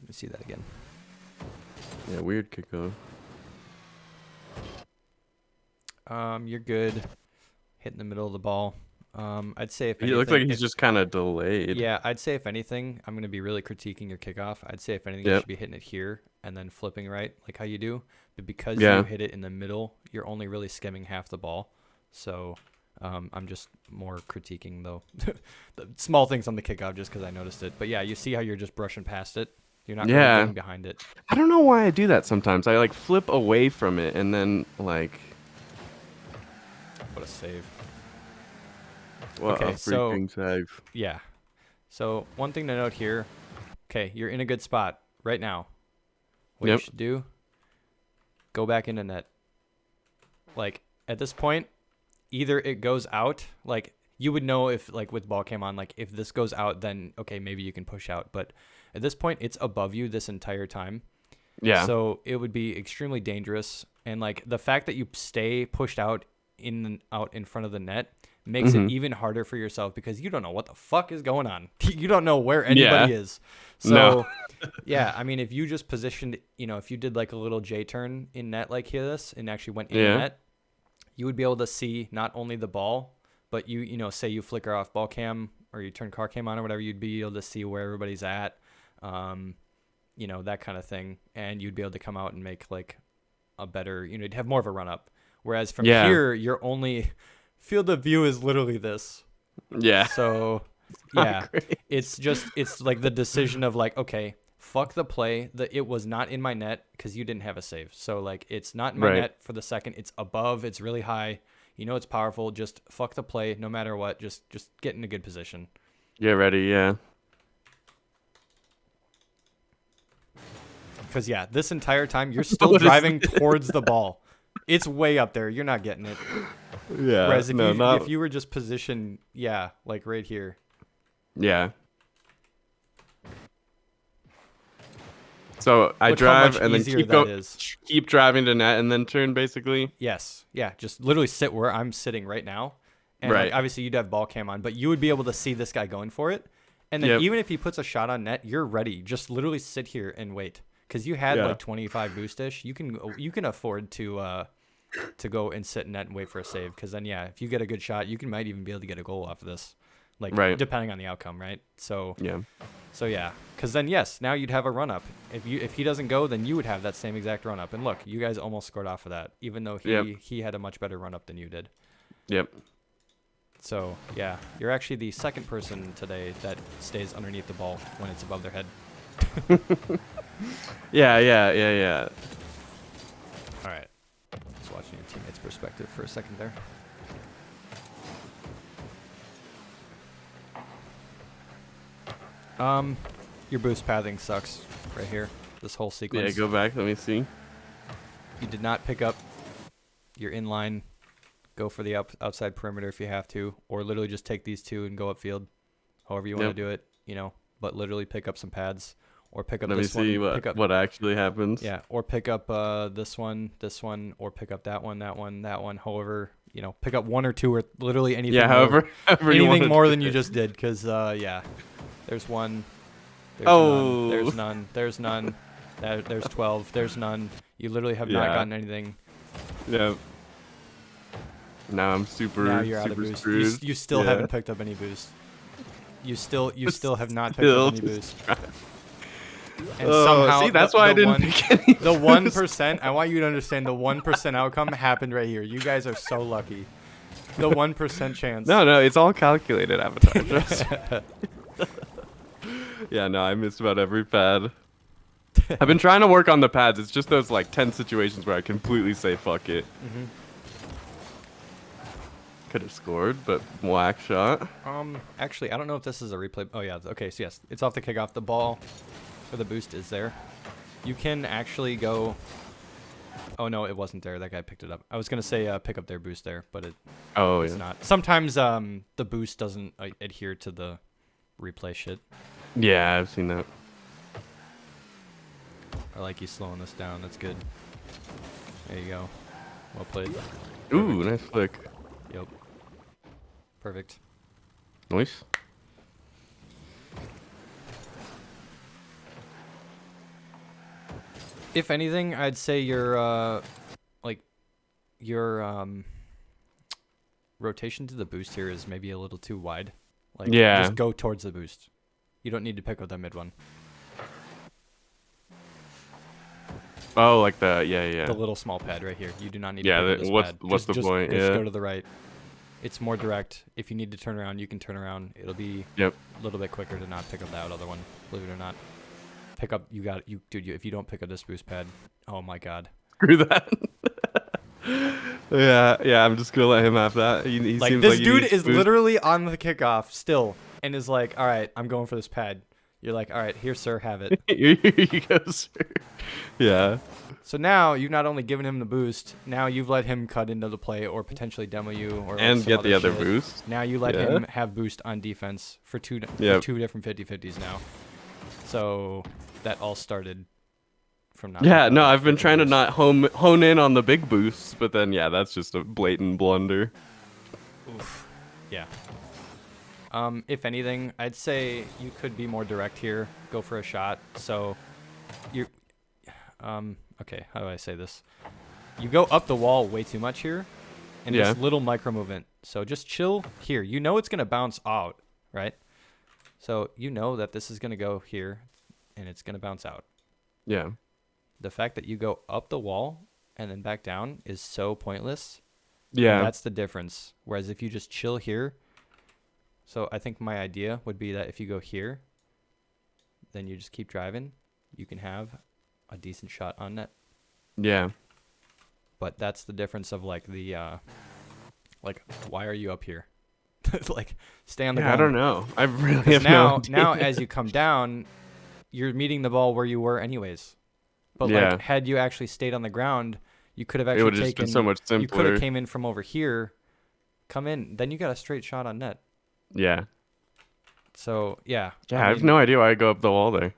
Speaker 1: Let me see that again.
Speaker 2: Yeah. Weird kickoff.
Speaker 1: You're good. Hitting the middle of the ball. I'd say if
Speaker 2: He looks like
Speaker 1: anything-
Speaker 2: he's just kind of delayed.
Speaker 1: Yeah, I'd say if anything, I'm gonna be really critiquing your kickoff. I'd say if anything, you
Speaker 2: Yep.
Speaker 1: should be hitting it here and then flipping right, like how you do. But because
Speaker 2: Yeah.
Speaker 1: you hit it in the middle, you're only really skimming half the ball. So I'm just more critiquing though the small things on the kickoff just because I noticed it. But yeah, you see how you're just brushing past it. You're not really
Speaker 2: Yeah.
Speaker 1: getting behind it.
Speaker 2: I don't know why I do that sometimes. I like flip away from it and then like.
Speaker 1: What a save.
Speaker 2: What
Speaker 1: Okay,
Speaker 2: a
Speaker 1: so-
Speaker 2: freaking save.
Speaker 1: Yeah. So one thing to note here. Okay, you're in a good spot right now. What you
Speaker 2: Yep.
Speaker 1: should do, go back into net. Like at this point, either it goes out, like you would know if like with ball cam on, like if this goes out, then okay, maybe you can push out. But at this point, it's above you this entire time.
Speaker 2: Yeah.
Speaker 1: So it would be extremely dangerous. And like the fact that you stay pushed out in front of the net makes it even harder for yourself because you don't know what the fuck is going on. You don't know where anybody is. So
Speaker 2: No.
Speaker 1: yeah, I mean, if you just positioned, if you did like a little J turn in net like this and actually went in
Speaker 2: Yeah.
Speaker 1: net, you would be able to see not only the ball, but say you flicker off ball cam or you turn car cam on or whatever, you'd be able to see where everybody's at, that kind of thing. And you'd be able to come out and make like a better, you'd have more of a run up. Whereas from
Speaker 2: Yeah.
Speaker 1: here, you're only field of view is literally this.
Speaker 2: Yeah.
Speaker 1: So
Speaker 2: not
Speaker 1: yeah,
Speaker 2: great.
Speaker 1: it's like the decision of like, okay, fuck the play. It was not in my net because you didn't have a save. So like it's not in my
Speaker 2: Right.
Speaker 1: net for the second. It's above. It's really high. It's powerful. Just fuck the play no matter what. Just get in a good position.
Speaker 2: Get ready. Yeah.
Speaker 1: Because yeah, this entire time you're still
Speaker 2: What is
Speaker 1: driving towards the ball. It's way up there. You're not getting it.
Speaker 2: Yeah.
Speaker 1: Whereas if
Speaker 2: no, not.
Speaker 1: if you were just positioned, yeah, like right here.
Speaker 2: Yeah. So I
Speaker 1: Look how
Speaker 2: drive
Speaker 1: much
Speaker 2: and then
Speaker 1: easier that is.
Speaker 2: keep driving to net and then turn basically.
Speaker 1: Yes. Yeah. Just literally sit where I'm sitting right now. And like
Speaker 2: Right.
Speaker 1: obviously you'd have ball cam on, but you would be able to see this guy going for it. And then
Speaker 2: Yep.
Speaker 1: even if he puts a shot on net, you're ready. Just literally sit here and wait. Because you had
Speaker 2: Yeah.
Speaker 1: like 25 boost-ish. You can afford to go and sit in net and wait for a save. Because then if you get a good shot, might even be able to get a goal off of this. Like
Speaker 2: Right.
Speaker 1: depending on the outcome, right? So
Speaker 2: Yeah.
Speaker 1: because then yes, now you'd have a run up. If he doesn't go, then you would have that same exact run up. And look, you guys almost scored off of that, even though he had a much better run up than you did.
Speaker 2: Yep.
Speaker 1: So yeah, you're actually the second person today that stays underneath the ball when it's above their head.
Speaker 2: Yeah.
Speaker 1: All right, just watching your teammate's perspective for a second there. Your boost pathing sucks right here. This whole sequence.
Speaker 2: Yeah, go back. Let me see.
Speaker 1: You did not pick up your inline. Go for the outside perimeter if you have to, or literally just take these two and go upfield. However you want to do it, But literally pick up some pads, or pick up this one.
Speaker 2: Let me see what actually happens.
Speaker 1: Yeah, or pick up this one, or pick up that one. However, pick up one or two, or literally anything.
Speaker 2: Yeah, however
Speaker 1: anything more than you just did, because there's one. There's none. There's none. There's 12. There's none. You literally have not gotten anything.
Speaker 2: Yeah. Now I'm super.
Speaker 1: Now you're out of boost. You still haven't picked up any boost. You still have not picked up any boost. And somehow,
Speaker 2: see, that's why I didn't pick any.
Speaker 1: The 1%. I want you to understand the 1% outcome happened right here. You guys are so lucky. The 1% chance.
Speaker 2: No, it's all calculated, Avatar. Trust me. Yeah, no, I missed about every pad. I've been trying to work on the pads. It's just those like 10 situations where I completely say fuck it.
Speaker 1: Mm-hmm.
Speaker 2: Could have scored, but whack shot.
Speaker 1: Actually, I don't know if this is a replay. Oh yeah, okay. So yes, it's off the kickoff. The ball for the boost is there. You can actually go. Oh no, it wasn't there. That guy picked it up. I was gonna say pick up their boost there, but it's not. Sometimes the boost doesn't adhere to the replay shit.
Speaker 2: Yeah, I've seen that.
Speaker 1: I like you slowing this down. That's good. There you go. Well played.
Speaker 2: Ooh,
Speaker 1: Perfect.
Speaker 2: nice flick.
Speaker 1: Yep. Perfect.
Speaker 2: Nice.
Speaker 1: If anything, I'd say your rotation to the boost here is maybe a little too wide. Just go towards the boost. You don't need to pick up that mid one.
Speaker 2: Oh, like the
Speaker 1: The little small pad right here. You do not need to pick up this pad.
Speaker 2: What's the point?
Speaker 1: Just go to the right. It's more direct. If you need to turn around, you can turn around. It'll be a little bit quicker to not pick up that other one, believe it or not. Pick up, dude, if you don't pick up this boost pad, oh my god.
Speaker 2: Screw that. yeah, I'm just gonna let him have that. He
Speaker 1: like
Speaker 2: seems
Speaker 1: this
Speaker 2: like he
Speaker 1: dude
Speaker 2: needs
Speaker 1: is
Speaker 2: boost.
Speaker 1: literally on the kickoff still, and is like, all right, I'm going for this pad. You're like, all right, here, sir, have it.
Speaker 2: Here you go, sir. Yeah.
Speaker 1: So now you've not only given him the boost, now you've let him cut into the play or potentially demo you or
Speaker 2: And
Speaker 1: some
Speaker 2: get the other
Speaker 1: shit.
Speaker 2: boost.
Speaker 1: Now you let him have boost on defense for two different 50-50s now. So that all started from not.
Speaker 2: Yeah, no, I've been trying to not hone in on the big boosts, but then that's just a blatant blunder.
Speaker 1: Oof. Yeah. If anything, I'd say you could be more direct here. Go for a shot. So you okay, how do I say this? You go up the wall way too much here, and this little micro movement. So just chill here. You know it's gonna bounce out, right? So you know that this is gonna go here, and it's gonna bounce out.
Speaker 2: Yeah.
Speaker 1: The fact that you go up the wall and then back down is so pointless.
Speaker 2: Yeah.
Speaker 1: That's the difference. Whereas if you just chill here, so I think my idea would be that if you go here, then you just keep driving, you can have a decent shot on net.
Speaker 2: Yeah.
Speaker 1: But that's the difference of like the why are you up here? Like stay on the ground.
Speaker 2: I don't know. I really have
Speaker 1: now
Speaker 2: no idea.
Speaker 1: now as you come down, you're meeting the ball where you were anyways. But like had you actually stayed on the ground, you could have actually
Speaker 2: it would have just been so much simpler.
Speaker 1: You could have came in from over here, come in, then you got a straight shot on net.
Speaker 2: Yeah.
Speaker 1: So yeah.
Speaker 2: Yeah, I have no idea why I go up the wall there.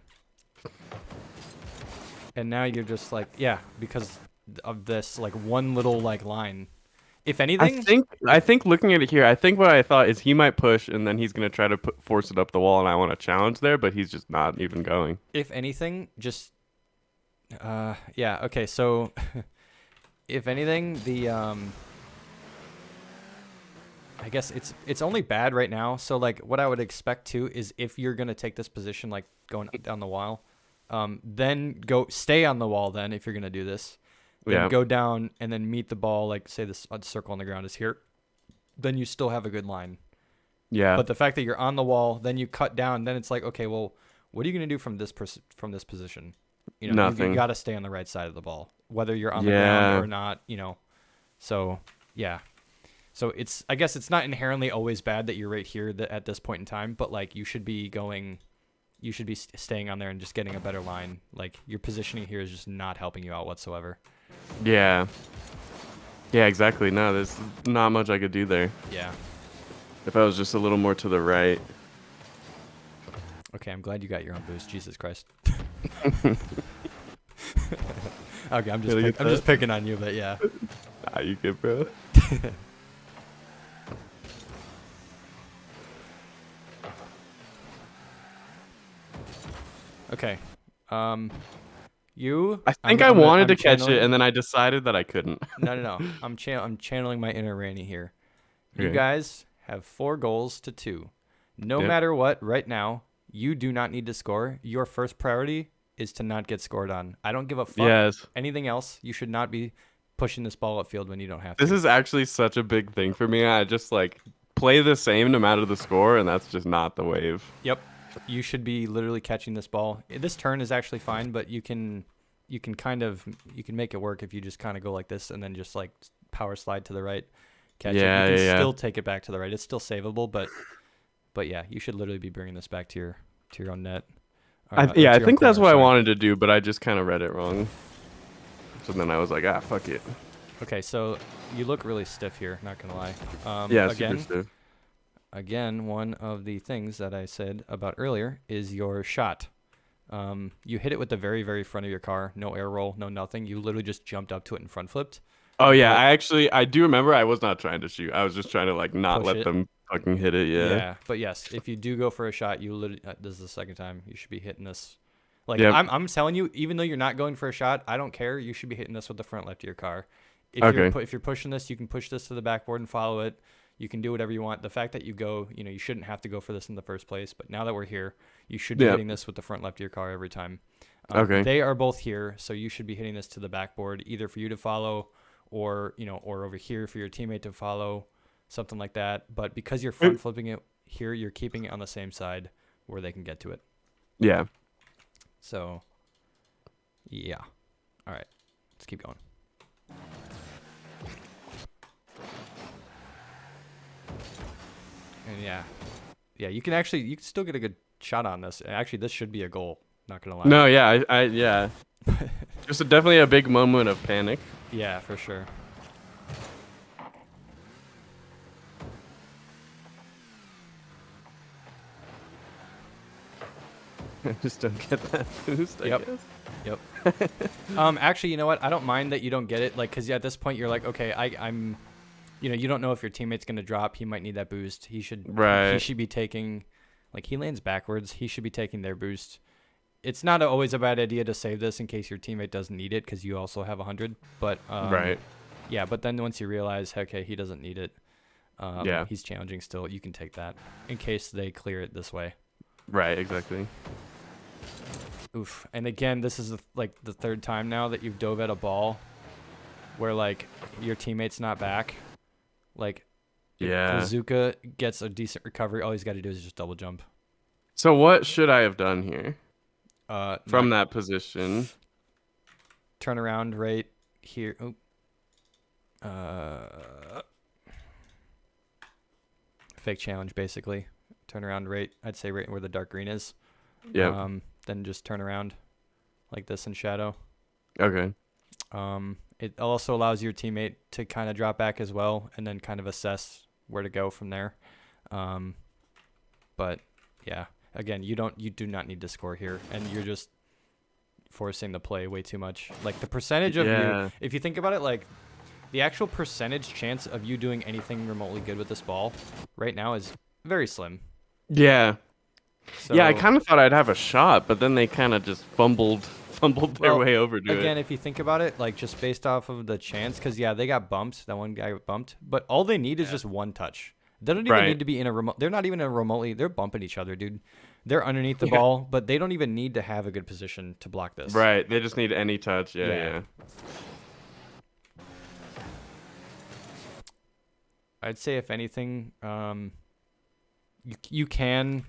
Speaker 1: And now you're just like, yeah, because of this like one little like line. If anything,
Speaker 2: I think looking at it here, I think what I thought is he might push and then he's gonna try to force it up the wall, and I want to challenge there, but he's just not even going.
Speaker 1: if anything, just yeah, okay, so if anything, the I guess it's only bad right now. So like what I would expect too is if you're gonna take this position like going down the wall, then go stay on the wall then if you're gonna do this. Then
Speaker 2: Yeah,
Speaker 1: go down and then meet the ball, like say this circle on the ground is here. Then you still have a good line.
Speaker 2: yeah,
Speaker 1: But the fact that you're on the wall, then you cut down, then it's like, okay, well, what are you gonna do from this from this position? You know, you
Speaker 2: nothing.
Speaker 1: got to stay on the right side of the ball, whether you're on the ground
Speaker 2: Yeah,
Speaker 1: or not. You know, so yeah. So it's I guess it's not inherently always bad that you're right here at this point in time, but like you should be going, you should be staying on there and just getting a better line. Like your positioning here is just not helping you out whatsoever.
Speaker 2: yeah, yeah, exactly. No, there's not much I could do there.
Speaker 1: Yeah.
Speaker 2: If I was just a little more to the right.
Speaker 1: Okay, I'm glad you got your own boost. Jesus Christ. Okay, I'm
Speaker 2: Really
Speaker 1: just picking on you, but yeah.
Speaker 2: Nah, you good, bro?
Speaker 1: Okay. You.
Speaker 2: I think I wanted to catch it, and then I decided that I couldn't.
Speaker 1: No. I'm channeling my inner Randy here. You
Speaker 2: Okay.
Speaker 1: guys have 4 goals to 2. No
Speaker 2: Yep.
Speaker 1: matter what, right now, you do not need to score. Your first priority is to not get scored on. I don't give a fuck.
Speaker 2: Yes.
Speaker 1: Anything else, you should not be pushing this ball upfield when you don't have
Speaker 2: This
Speaker 1: to.
Speaker 2: is actually such a big thing for me. I just like play the same no matter the score, and that's just not the wave.
Speaker 1: Yep. You should be literally catching this ball. This turn is actually fine, but you can kind of you can make it work if you just kind of go like this and then just like power slide to the right, catch it.
Speaker 2: Yeah,
Speaker 1: You can
Speaker 2: yeah.
Speaker 1: still take it back to the right. It's still savable, but yeah, you should literally be bringing this back to your own net.
Speaker 2: I
Speaker 1: To your own
Speaker 2: think that's
Speaker 1: corner,
Speaker 2: what I
Speaker 1: sorry.
Speaker 2: wanted to do, but I just kind of read it wrong. So then I was like, ah, fuck it.
Speaker 1: Okay, so you look really stiff here, not gonna lie.
Speaker 2: Yeah,
Speaker 1: Again,
Speaker 2: super stiff.
Speaker 1: again, one of the things that I said about earlier is your shot. You hit it with the very, very front of your car. No air roll, no nothing. You literally just jumped up to it and front flipped.
Speaker 2: Oh yeah,
Speaker 1: But
Speaker 2: I do remember I was not trying to shoot. I was just trying to like not
Speaker 1: push
Speaker 2: let
Speaker 1: it.
Speaker 2: them fucking hit it. Yeah.
Speaker 1: Yeah, but yes, if you do go for a shot, you literally this is the second time you should be hitting this. Like
Speaker 2: Yep.
Speaker 1: I'm telling you, even though you're not going for a shot, I don't care. You should be hitting this with the front left of your car. If
Speaker 2: Okay.
Speaker 1: if you're pushing this, you can push this to the backboard and follow it. You can do whatever you want. The fact that you go, you know, you shouldn't have to go for this in the first place. But now that we're here, you should be
Speaker 2: Yep.
Speaker 1: hitting this with the front left of your car every time.
Speaker 2: Okay.
Speaker 1: They are both here, so you should be hitting this to the backboard, either for you to follow, or or over here for your teammate to follow, something like that. But because you're front flipping it here, you're keeping it on the same side where they can get to it.
Speaker 2: Yeah.
Speaker 1: So, yeah. All right, let's keep going. And yeah, you can still get a good shot on this. Actually, this should be a goal. Not gonna lie.
Speaker 2: No, yeah, yeah. Just definitely a big moment of panic.
Speaker 1: Yeah, for sure.
Speaker 2: I just don't get that boost, I
Speaker 1: Yep.
Speaker 2: guess.
Speaker 1: Yep. Actually, you know what? I don't mind that you don't get it. Like, cause at this point you're like, okay, I'm, you don't know if your teammate's gonna drop. He might need that boost. He should be taking, like, he lands backwards. He should be taking their boost. It's not always a bad idea to save this in case your teammate doesn't need it, because you also have 100. But
Speaker 2: Right.
Speaker 1: yeah. But then once you realize, okay, he doesn't need it.
Speaker 2: Yeah.
Speaker 1: He's challenging still. You can take that in case they clear it this way.
Speaker 2: Right, exactly.
Speaker 1: Oof. And again, this is like the third time now that you've dove at a ball where like your teammate's not back. Like, if
Speaker 2: Yeah.
Speaker 1: Kazuka gets a decent recovery, all he's got to do is just double jump.
Speaker 2: So what should I have done here from
Speaker 1: Not
Speaker 2: that position?
Speaker 1: turn around right here. Oop. Fake challenge, basically. Turn around right, I'd say right where the dark green is.
Speaker 2: Yeah.
Speaker 1: Then just turn around like this in shadow.
Speaker 2: Okay.
Speaker 1: It also allows your teammate to kind of drop back as well and then kind of assess where to go from there. But yeah, again, you do not need to score here, and you're just forcing the play way too much. Like the percentage of you, if you think about it, like the actual percentage chance of you doing anything remotely good with this ball right now is very slim.
Speaker 2: Yeah.
Speaker 1: So,
Speaker 2: Yeah, I kind of thought I'd have a shot, but then they kind of just fumbled their way over to
Speaker 1: again,
Speaker 2: it.
Speaker 1: if you think about it, like just based off of the chance, because yeah, they got bumped. That one guy got bumped, but all they need is just one touch. They don't even need to be in a remote. They're not even in a remotely. They're bumping each other, dude. They're underneath the ball, but they don't even need to have a good position to block this.
Speaker 2: Right. They just need any touch. Yeah.
Speaker 1: I'd say if anything, you can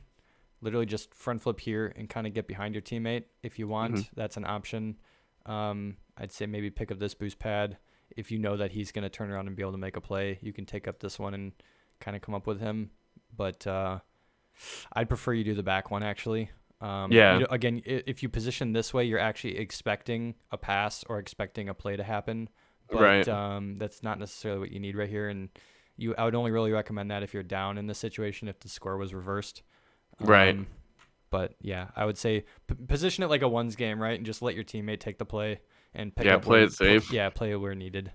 Speaker 1: literally just front flip here and kind of get behind your teammate if you want. That's an option. I'd say maybe pick up this boost pad. If you know that he's going to turn around and be able to make a play, you can take up this one and kind of come up with him. But I'd prefer you do the back one, actually. Again, if you position this way, you're actually expecting a pass or expecting a play to happen. But that's not necessarily what you need right here. And I would only really recommend that if you're down in this situation, if the score was reversed. But yeah, I would say position it like a ones game, right? And just let your teammate take the play and pick up.
Speaker 2: Play it safe.
Speaker 1: Play it where needed.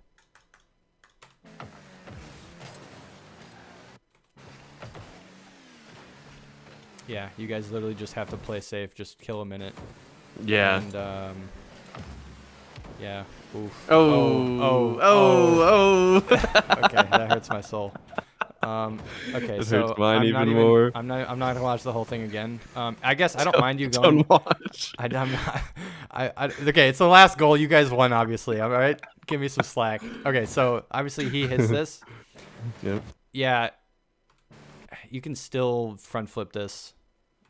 Speaker 1: Yeah, you guys literally just have to play safe. Just kill a minute.
Speaker 2: Yeah.
Speaker 1: And yeah. Oof.
Speaker 2: Oh.
Speaker 1: Okay, that hurts my soul. Okay,
Speaker 2: It
Speaker 1: so
Speaker 2: hurts mine even more.
Speaker 1: I'm not gonna watch the whole thing again. I guess I don't mind you going.
Speaker 2: Don't watch.
Speaker 1: I'm not. Okay, it's the last goal. You guys won, obviously. All right, give me some slack. Okay, so obviously he hits this.
Speaker 2: Yep.
Speaker 1: Yeah. You can still front flip this,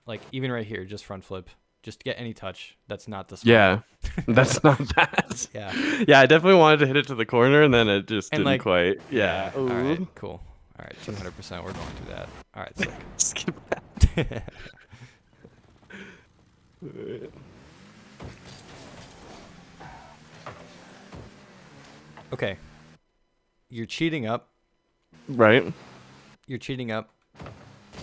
Speaker 1: like even right here, just front flip. Just get any touch. That's not this.
Speaker 2: Yeah, that's not that.
Speaker 1: Yeah.
Speaker 2: Yeah, I definitely wanted to hit it to the corner, and then it just didn't
Speaker 1: like,
Speaker 2: quite. Yeah.
Speaker 1: All right. Cool. All right. 200%. We're going through that. All right. Sick.
Speaker 2: Skip that.
Speaker 1: Okay. You're cheating up.
Speaker 2: Right.
Speaker 1: You're cheating up.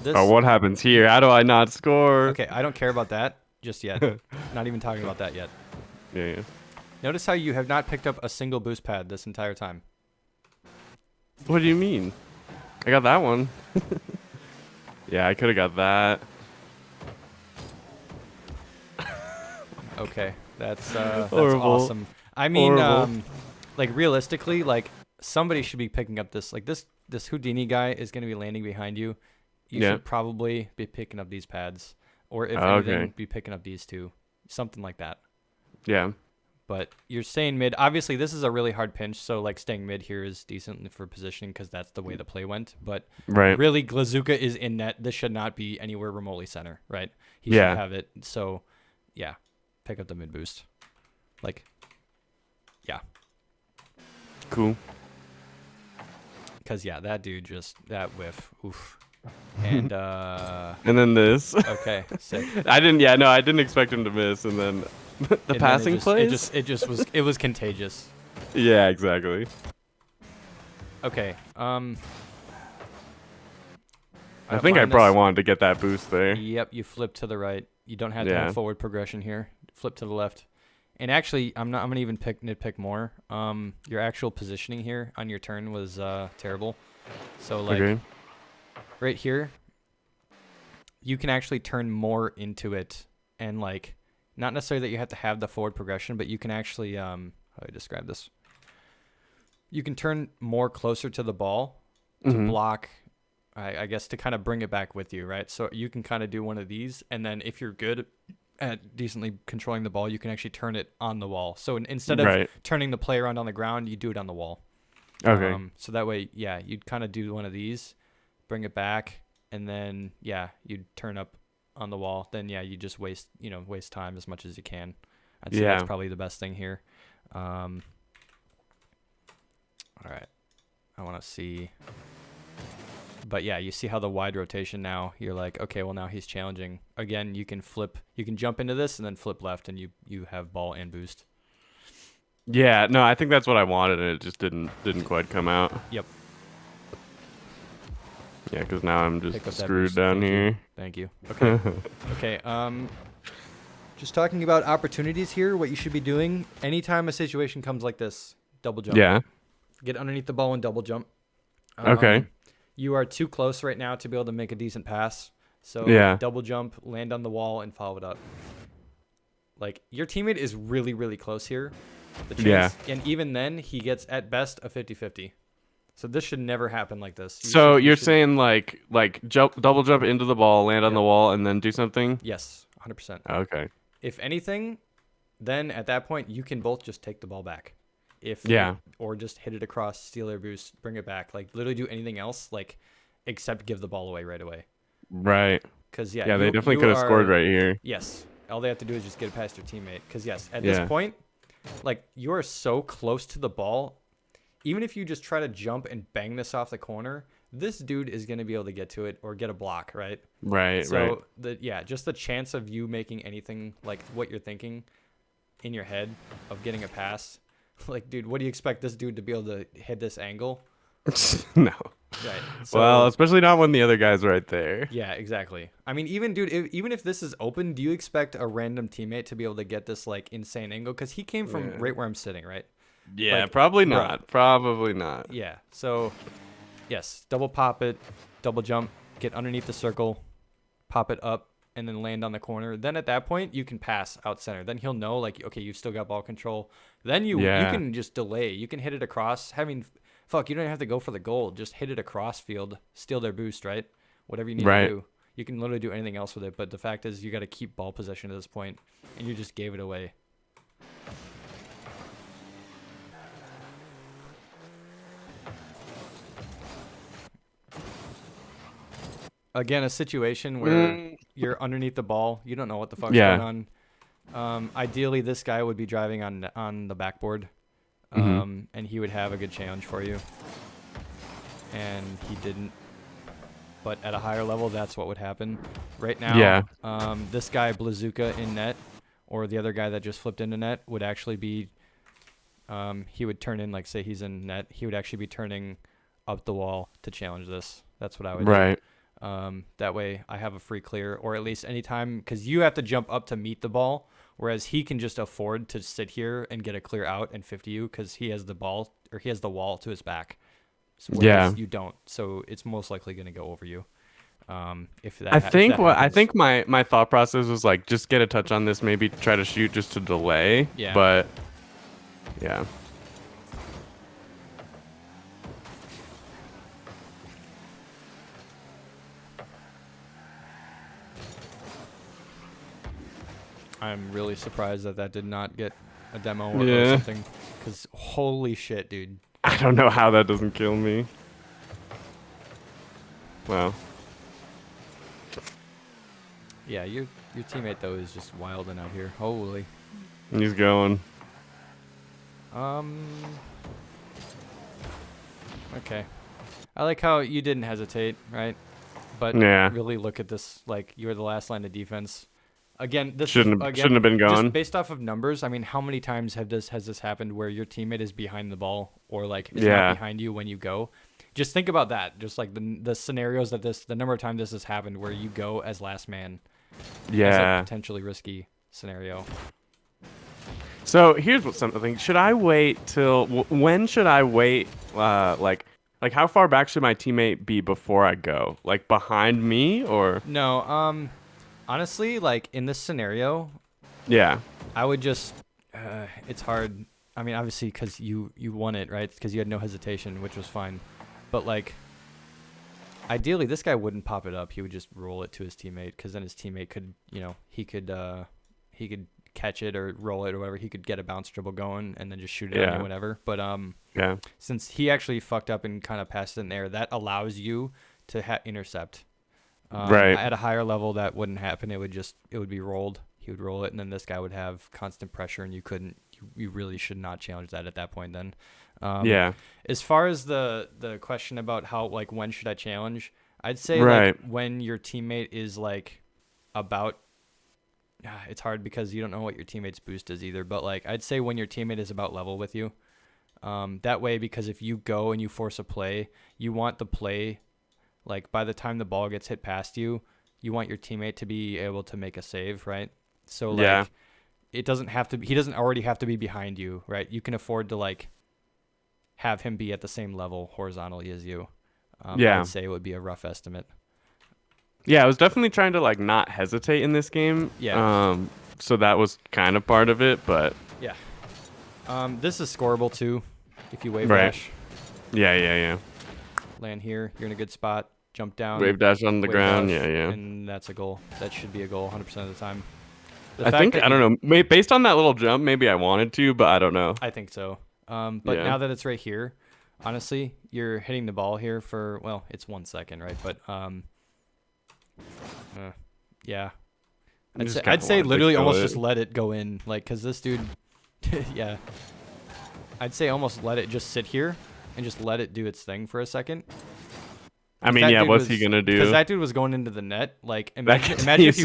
Speaker 2: Oh, what happens here? How do I not score?
Speaker 1: Okay, I don't care about that just yet. Not even talking about that yet.
Speaker 2: Yeah.
Speaker 1: Notice how you have not picked up a single boost pad this entire time.
Speaker 2: What do you mean? I got that one. Yeah, I could have got that.
Speaker 1: Okay, that's
Speaker 2: Horrible.
Speaker 1: awesome. I mean, like realistically, like somebody should be picking up this. Like this Houdini guy is going to be landing behind you. You should probably be picking up these pads, or if anything, be picking up these two, something like that.
Speaker 2: Yeah.
Speaker 1: But you're staying mid. Obviously, this is a really hard pinch, so like staying mid here is decent for positioning because that's the way the play went. But really, Glazuka is in net. This should not be anywhere remotely center, right? He should have it. So, yeah, pick up the mid boost. Like, yeah.
Speaker 2: Cool.
Speaker 1: Because, yeah, that dude that whiff. Oof. And
Speaker 2: then this.
Speaker 1: Okay, sick.
Speaker 2: I didn't expect him to miss, and then the passing plays.
Speaker 1: It was contagious.
Speaker 2: Yeah, exactly.
Speaker 1: Okay.
Speaker 2: I think I probably wanted to get that boost there.
Speaker 1: Yep, you flip to the right. You don't have to have forward progression here. Flip to the left. And actually, I'm gonna even nitpick more. Your actual positioning here on your turn was terrible. So like right here, you can actually turn more into it, and like not necessarily that you have to have the forward progression, but you can actually how do I describe this? You can turn more closer to the ball to block. I guess to kind of bring it back with you, right? So you can kind of do one of these, and then if you're good at decently controlling the ball, you can actually turn it on the wall. So instead of turning the play around on the ground, you do it on the wall.
Speaker 2: Okay.
Speaker 1: So that way, yeah, you'd kind of do one of these, bring it back, and then yeah, you'd turn up on the wall. Then yeah, you just waste time as much as you can. I'd say that's probably the best thing here. All right, I want to see. But yeah, you see how the wide rotation now, you're like, okay, well now he's challenging. Again, you can jump into this and then flip left, and you have ball and boost.
Speaker 2: Yeah, no, I think that's what I wanted, and it just didn't quite come out.
Speaker 1: Yep.
Speaker 2: Yeah, because now I'm just screwed down here.
Speaker 1: Thank you. Okay. Okay. Just talking about opportunities here, what you should be doing anytime a situation comes like this, double jump.
Speaker 2: Yeah.
Speaker 1: Get underneath the ball and double jump.
Speaker 2: Okay.
Speaker 1: You are too close right now to be able to make a decent pass. So
Speaker 2: Yeah.
Speaker 1: double jump, land on the wall, and follow it up. Like, your teammate is really, really close here. The chance, and even then, he gets, at best, a 50-50. So this should never happen like this.
Speaker 2: You're saying like double jump into the ball, land on the wall, and then do something?
Speaker 1: Yes, 100%.
Speaker 2: Okay.
Speaker 1: If anything, then at that point, you can both just take the ball back. Or just hit it across, steal their boost, bring it back. Like, literally do anything else, like, except give the ball away right away.
Speaker 2: Right.
Speaker 1: Because,
Speaker 2: they definitely could have scored right here.
Speaker 1: Yes. All they have to do is just get it past your teammate. Because, yes, at this point, like, you are so close to the ball. Even if you just try to jump and bang this off the corner, this dude is going to be able to get to it or get a block, right?
Speaker 2: Right,
Speaker 1: so just the chance of you making anything like what you're thinking in your head of getting a pass. Like, dude, what do you expect this dude to be able to hit this angle?
Speaker 2: No.
Speaker 1: Right. So,
Speaker 2: well, especially not when the other guy's right there.
Speaker 1: Yeah, exactly. I mean, even, dude, even if this is open, do you expect a random teammate to be able to get this, like, insane angle? Because he came from right where I'm sitting, right?
Speaker 2: Yeah,
Speaker 1: like,
Speaker 2: probably not. Probably not.
Speaker 1: Yeah. So, yes, double pop it, double jump, get underneath the circle, pop it up, and then land on the corner. Then at that point, you can pass out center. Then he'll know, like, okay, you've still got ball control. Then you can just delay. You can hit it across. You don't even have to go for the goal. Just hit it across field, steal their boost, right? Whatever you need to do. You can literally do anything else with it. But the fact is, you got to keep ball possession at this point, and you just gave it away. Again, a situation where you're underneath the ball. You don't know what the fuck's going on. Ideally, this guy would be driving on the backboard, and he would have a good challenge for you. And he didn't. But at a higher level, that's what would happen. Right now, this guy, Blazooka, in net, or the other guy that just flipped into net, would actually be, he would turn in, like, say he's in net, he would actually be turning up the wall to challenge this. That's what I would do. That way I have a free clear, or at least anytime, because you have to jump up to meet the ball, whereas he can just afford to sit here and get a clear out and 50 you because he has the ball, or he has the wall to his back. So whereas you don't, so it's most likely going to go over you. I
Speaker 2: think my thought process was like, just get a touch on this, maybe try to shoot just to delay.
Speaker 1: Yeah.
Speaker 2: But yeah.
Speaker 1: I'm really surprised that did not get a demo or something. Because holy shit, dude.
Speaker 2: I don't know how that doesn't kill me. Wow.
Speaker 1: Yeah, your teammate, though, is just wilding out here. Holy.
Speaker 2: He's going.
Speaker 1: Okay. I like how you didn't hesitate, right? But really look at this, like, you're the last line of defense. Again, this
Speaker 2: shouldn't have been gone.
Speaker 1: Just based off of numbers, I mean, how many times has this happened where your teammate is behind the ball or like is not behind you when you go? Just think about that. Just like the scenarios the number of times this has happened where you go as last man.
Speaker 2: Yeah.
Speaker 1: As a potentially risky scenario.
Speaker 2: So here's what something. Should I wait till when should I wait? Like how far back should my teammate be before I go? Like behind me or
Speaker 1: no? Honestly, like in this scenario, I would just. It's hard. I mean, obviously, because you won it, right? Because you had no hesitation, which was fine. But like, ideally, this guy wouldn't pop it up. He would just roll it to his teammate, because then his teammate could, he could catch it or roll it or whatever. He could get a bounce dribble going and then just shoot it on you, whatever. But since he actually fucked up and kind of passed it in there, that allows you to intercept. At a higher level, that wouldn't happen. It would be rolled. He would roll it, and then this guy would have constant pressure, and you really should not challenge that at that point then. As far as the question about how, like, when should I challenge, I'd say like when your teammate is like about, it's hard because you don't know what your teammate's boost is either, but like I'd say when your teammate is about level with you. That way, because if you go and you force a play, you want the play, like by the time the ball gets hit past you, you want your teammate to be able to make a save, right? So
Speaker 2: Yeah.
Speaker 1: like it doesn't have to. He doesn't already have to be behind you, right? You can afford to like have him be at the same level horizontally as you.
Speaker 2: Yeah.
Speaker 1: I'd say it would be a rough estimate.
Speaker 2: Yeah, I was definitely trying to like not hesitate in this game.
Speaker 1: Yeah.
Speaker 2: So that was kind of part of it, but
Speaker 1: Yeah. This is scoreable too. If you wave
Speaker 2: right.
Speaker 1: dash,
Speaker 2: Yeah.
Speaker 1: land here, you're in a good spot. Jump down,
Speaker 2: Wave dash on the
Speaker 1: wave
Speaker 2: ground.
Speaker 1: dash,
Speaker 2: Yeah.
Speaker 1: and that's a goal. That should be a goal 100% of the time. The
Speaker 2: I
Speaker 1: fact
Speaker 2: think
Speaker 1: that
Speaker 2: I don't know. Based on that little jump, maybe I wanted to, but I don't know.
Speaker 1: I think so. But
Speaker 2: Yeah.
Speaker 1: now that it's right here, honestly, you're hitting the ball here for, well, it's 1 second, right? But yeah, I'd say literally almost just let it go in, like, cause this dude, yeah, I'd say almost let it just sit here and just let it do its thing for a second.
Speaker 2: I mean, yeah, what's he gonna do?
Speaker 1: Because that dude was going into the net. Like, imagine if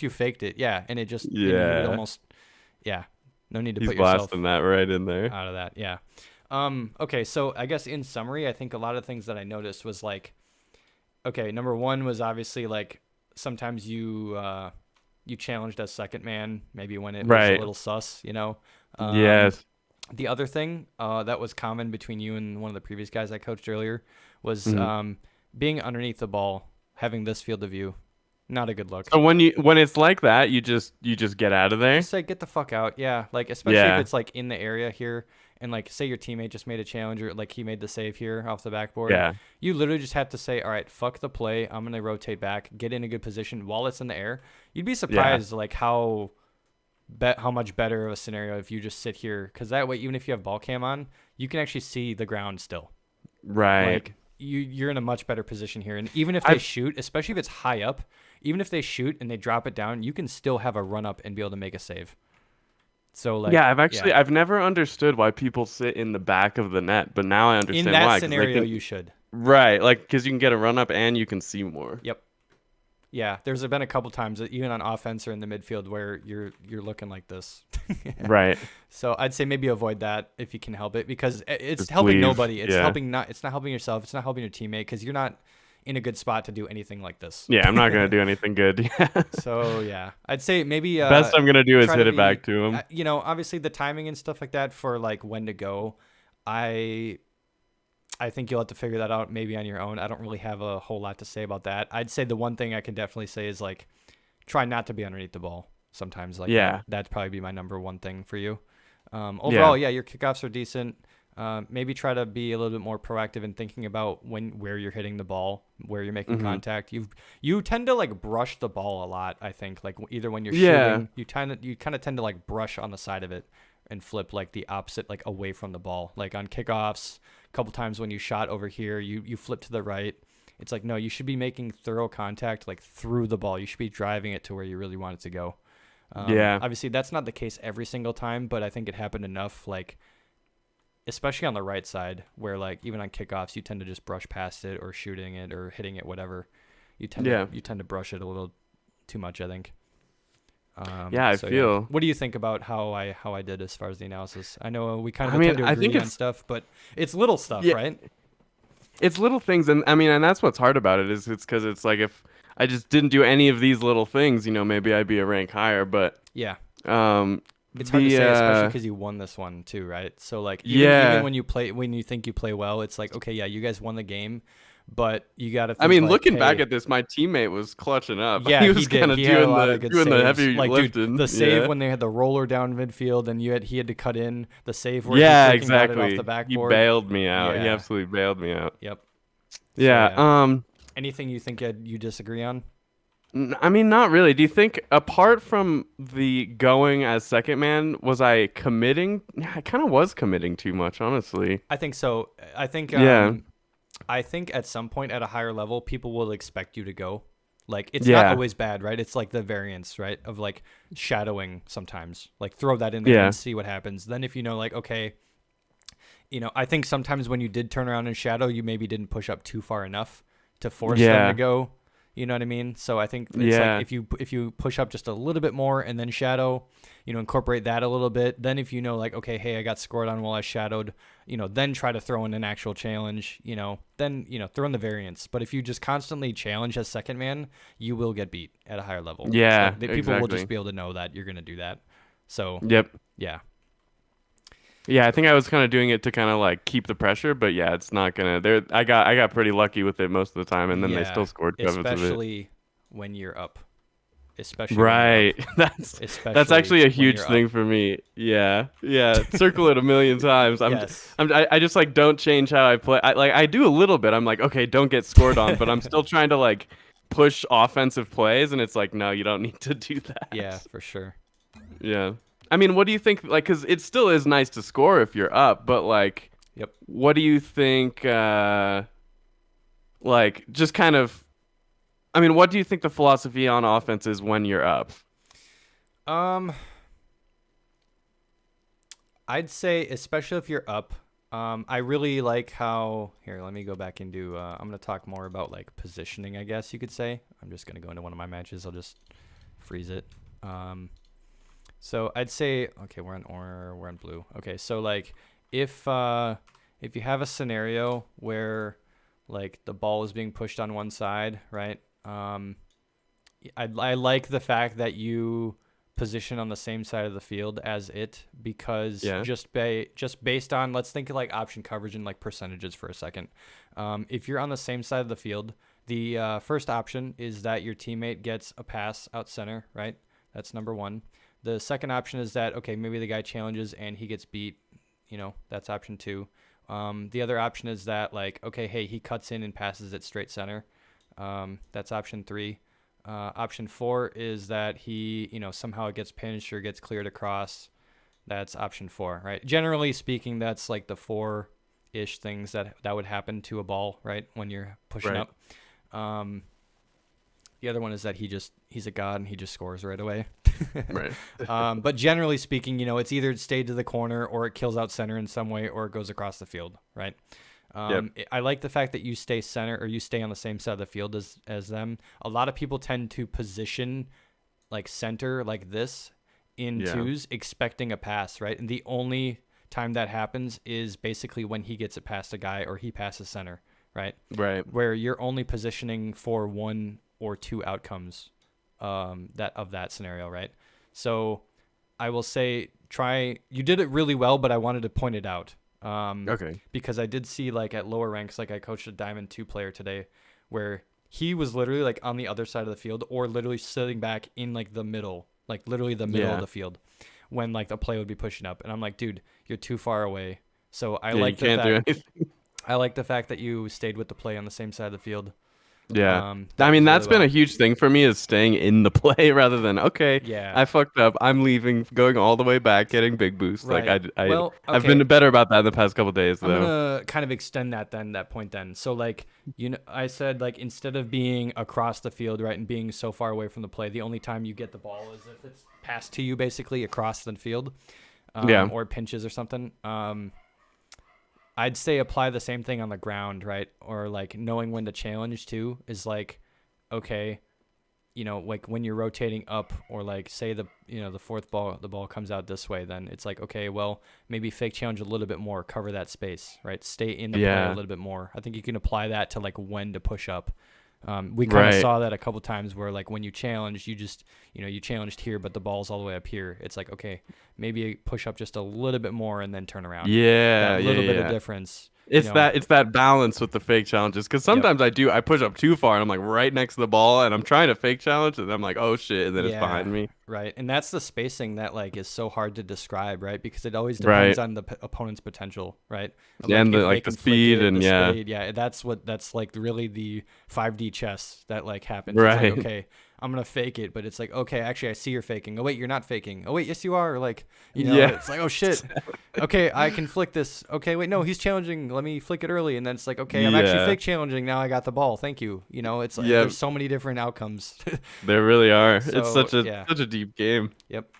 Speaker 1: you faked it, yeah, and it just you would almost, yeah, no need to
Speaker 2: He's
Speaker 1: put yourself
Speaker 2: blasting that right in there.
Speaker 1: out of that, yeah. Okay, so I guess in summary, I think a lot of things that I noticed was like, okay, number one was obviously like sometimes you challenged as second man, maybe when it was a little sus, you know.
Speaker 2: Yes.
Speaker 1: The other thing that was common between you and one of the previous guys I coached earlier was being underneath the ball, having this field of view. Not a good look.
Speaker 2: So when it's like that, you just get out of there.
Speaker 1: Just say get the fuck out. Yeah, like especially if it's like in the area here, and like say your teammate just made a challenge or like he made the save here off the backboard.
Speaker 2: Yeah.
Speaker 1: You literally just have to say, all right, fuck the play. I'm gonna rotate back, get in a good position while it's in the air. You'd be surprised like how much better of a scenario if you just sit here, because that way even if you have ball cam on, you can actually see the ground still.
Speaker 2: Right.
Speaker 1: Like you're in a much better position here, and even if they shoot, especially if it's high up, even if they shoot and they drop it down, you can still have a run up and be able to make a save. So like
Speaker 2: I've never understood why people sit in the back of the net, but now I understand
Speaker 1: in that
Speaker 2: why.
Speaker 1: scenario you should.
Speaker 2: Right, like because you can get a run up and you can see more.
Speaker 1: Yep. Yeah, there's been a couple times that even on offense or in the midfield where you're looking like this.
Speaker 2: Right.
Speaker 1: So I'd say maybe avoid that if you can help it, because it's helping nobody. It's helping it's not helping yourself. It's not helping your teammate, because you're not in a good spot to do anything like this.
Speaker 2: Yeah, I'm not gonna do anything good.
Speaker 1: So yeah, I'd say maybe
Speaker 2: best I'm gonna do is hit it back to him.
Speaker 1: You know, obviously the timing and stuff like that for like when to go, I think you'll have to figure that out maybe on your own. I don't really have a whole lot to say about that. I'd say the one thing I can definitely say is like try not to be underneath the ball sometimes. Like that'd probably be my number one thing for you. Overall, your kickoffs are decent. Maybe try to be a little bit more proactive in thinking about where you're hitting the ball, where you're making contact. You tend to like brush the ball a lot, I think. Like either when you're shooting, you kind of tend to like brush on the side of it and flip like the opposite, like away from the ball. Like on kickoffs, a couple times when you shot over here, you flip to the right. It's like, no, you should be making thorough contact like through the ball. You should be driving it to where you really want it to go. Obviously that's not the case every single time, but I think it happened enough, like especially on the right side, where like even on kickoffs you tend to just brush past it, or shooting it or hitting it, whatever. You tend to brush it a little too much, I think.
Speaker 2: I feel.
Speaker 1: Yeah. What do you think about how I did as far as the analysis? I know we kind of tend to agree on stuff, but it's little stuff, right?
Speaker 2: It's little things, and I mean, and that's what's hard about it is it's because it's like if I just didn't do any of these little things, you know, maybe I'd be a rank higher. But
Speaker 1: yeah, it's hard to say, especially because you won this one too, right? So like even when you think you play well, it's like, okay, yeah, you guys won the game. But you got to.
Speaker 2: I mean, looking back at this, my teammate was clutching up.
Speaker 1: Yeah,
Speaker 2: he was kind of doing the heavy
Speaker 1: like,
Speaker 2: lifting.
Speaker 1: Dude, the save when they had the roller down midfield, and he had to cut in the save where
Speaker 2: exactly.
Speaker 1: got it off the backboard.
Speaker 2: He bailed me out. He absolutely bailed me out.
Speaker 1: Yep.
Speaker 2: Yeah.
Speaker 1: Anything you think you disagree on?
Speaker 2: I mean, not really. Do you think, apart from the going as second man, was I committing? I kind of was committing too much, honestly.
Speaker 1: I think so. I think. I think at some point at a higher level, people will expect you to go. Like, it's not always bad, right? It's like the variance, right? Of like shadowing sometimes. Like throw that in there and see what happens. Then if you know, like, okay, you know, I think sometimes when you did turn around and shadow, you maybe didn't push up too far enough to force them to go. You know what I mean? So I think it's like
Speaker 2: Yeah.
Speaker 1: if you push up just a little bit more and then shadow, incorporate that a little bit. Then if you know like, okay, hey, I got scored on while I shadowed, then try to throw in an actual challenge, then, throw in the variance. But if you just constantly challenge as second man, you will get beat at a higher level. So
Speaker 2: Yeah,
Speaker 1: people will just
Speaker 2: exactly.
Speaker 1: be able to know that you're going to do that. So
Speaker 2: Yep.
Speaker 1: yeah.
Speaker 2: Yeah, I think I was kind of doing it to kind of like keep the pressure, but yeah, it's not gonna. There, I got pretty lucky with it most of the time, and then they still
Speaker 1: Yeah.
Speaker 2: scored because of it.
Speaker 1: Especially when you're up. Especially when you're up.
Speaker 2: Right. That's
Speaker 1: Especially
Speaker 2: actually a
Speaker 1: when
Speaker 2: huge
Speaker 1: you're up.
Speaker 2: thing for me. Yeah. Yeah. Circle it a million times.
Speaker 1: Yes.
Speaker 2: I just like don't change how I play. I do a little bit. I'm like, okay, don't get scored on, but I'm still trying to like push offensive plays, and it's like, no, you don't need to do
Speaker 1: Yeah,
Speaker 2: that.
Speaker 1: for sure.
Speaker 2: Yeah. I mean, what do you think? Like, because it still is nice to score if you're up, but like,
Speaker 1: Yep.
Speaker 2: what do you think? Like, just kind of. I mean, what do you think the philosophy on offense is when you're up?
Speaker 1: Um, I'd say especially if you're up. I really like how here. Let me go back and do. I'm gonna talk more about like positioning. I guess you could say. I'm just gonna go into one of my matches. I'll just freeze it. So I'd say okay, we're on blue. Okay, so like if you have a scenario where like the ball is being pushed on one side, right? I like the fact that you position on the same side of the field as it because
Speaker 2: Yeah.
Speaker 1: just based on let's think of like option coverage and like percentages for a second. If you're on the same side of the field, the first option is that your teammate gets a pass out center, right? That's number one. The second option is that okay, maybe the guy challenges and he gets beat. That's option two. The other option is that like okay, hey, he cuts in and passes it straight center. That's option three. Option four is that he, somehow gets pinched or gets cleared across. That's option four, right? Generally speaking, that's like the four-ish things that would happen to a ball, right? When you're pushing
Speaker 2: Right.
Speaker 1: up. The other one is that he's a god and he just scores right away.
Speaker 2: Right.
Speaker 1: But generally speaking, it's either stayed to the corner or it kills out center in some way or it goes across the field, right?
Speaker 2: Yep.
Speaker 1: I like the fact that you stay center or you stay on the same side of the field as them. A lot of people tend to position like center like this in
Speaker 2: Yeah.
Speaker 1: twos, expecting a pass, right? And the only time that happens is basically when he gets it past a guy or he passes center, right?
Speaker 2: Right.
Speaker 1: Where you're only positioning for one or two outcomes that scenario, right? So I will say you did it really well, but I wanted to point it out.
Speaker 2: Okay.
Speaker 1: Because I did see like at lower ranks, like I coached a Diamond 2 player today where he was literally like on the other side of the field or literally sitting back in like the middle, like literally the middle of
Speaker 2: Yeah.
Speaker 1: the field when like the play would be pushing up. And I'm like, dude, you're too far away. So
Speaker 2: Yeah, you can't do anything.
Speaker 1: I like the fact that you stayed with the play on the same side of the field.
Speaker 2: Yeah. I
Speaker 1: That
Speaker 2: mean,
Speaker 1: was
Speaker 2: that's
Speaker 1: really
Speaker 2: been a
Speaker 1: well.
Speaker 2: huge thing for me is staying in the play rather than, okay,
Speaker 1: Yeah.
Speaker 2: I fucked up. I'm leaving, going all the way back, getting big boosts. Like
Speaker 1: Right. Well,
Speaker 2: I've
Speaker 1: okay.
Speaker 2: been better about that in the past couple days
Speaker 1: I'm
Speaker 2: though.
Speaker 1: gonna kind of extend that point then. So like I said like instead of being across the field, right, and being so far away from the play, the only time you get the ball is if it's passed to you basically across the field,
Speaker 2: Yeah.
Speaker 1: or pinches or something. I'd say apply the same thing on the ground, right, or like knowing when to challenge too is like, okay, like when you're rotating up or like say the fourth ball, the ball comes out this way, then it's like, okay, well, maybe fake challenge a little bit more, cover that space, right? Stay in the play a
Speaker 2: Yeah.
Speaker 1: little bit more. I think you can apply that to like when to push up. We kind of
Speaker 2: Right.
Speaker 1: saw that a couple times where like when you challenge, you just, you challenged here, but the ball's all the way up here. It's like, okay, maybe push up just a little bit more and then turn around.
Speaker 2: Yeah.
Speaker 1: That
Speaker 2: Yeah.
Speaker 1: little bit of
Speaker 2: Yeah.
Speaker 1: difference,
Speaker 2: It's that balance with the fake challenges because
Speaker 1: Yep.
Speaker 2: sometimes I push up too far and I'm like right next to the ball and I'm trying to fake challenge and I'm like, oh shit, and then it's
Speaker 1: Yeah,
Speaker 2: behind me.
Speaker 1: right. And that's the spacing that like is so hard to describe, right? Because it always depends
Speaker 2: Right.
Speaker 1: on the opponent's potential, right? Of,
Speaker 2: Yeah,
Speaker 1: like
Speaker 2: and
Speaker 1: if they
Speaker 2: the
Speaker 1: can flick
Speaker 2: speed
Speaker 1: it, the
Speaker 2: and yeah.
Speaker 1: speed. Yeah, that's like really the 5D chess that like happens. It's
Speaker 2: Right.
Speaker 1: like, okay, I'm gonna fake it, but it's like, okay, actually I see you're faking. Oh wait, you're not faking. Oh wait, yes you are. Like,
Speaker 2: Yeah.
Speaker 1: it's like, oh shit. Okay, I can flick this. Okay, wait, no, he's challenging. Let me flick it early, and then it's like, okay, I'm actually
Speaker 2: Yeah.
Speaker 1: fake challenging. Now I got the ball. Thank you. It's like
Speaker 2: Yeah.
Speaker 1: there's so many different outcomes.
Speaker 2: There really are. It's
Speaker 1: So yeah.
Speaker 2: such a deep game.
Speaker 1: Yep.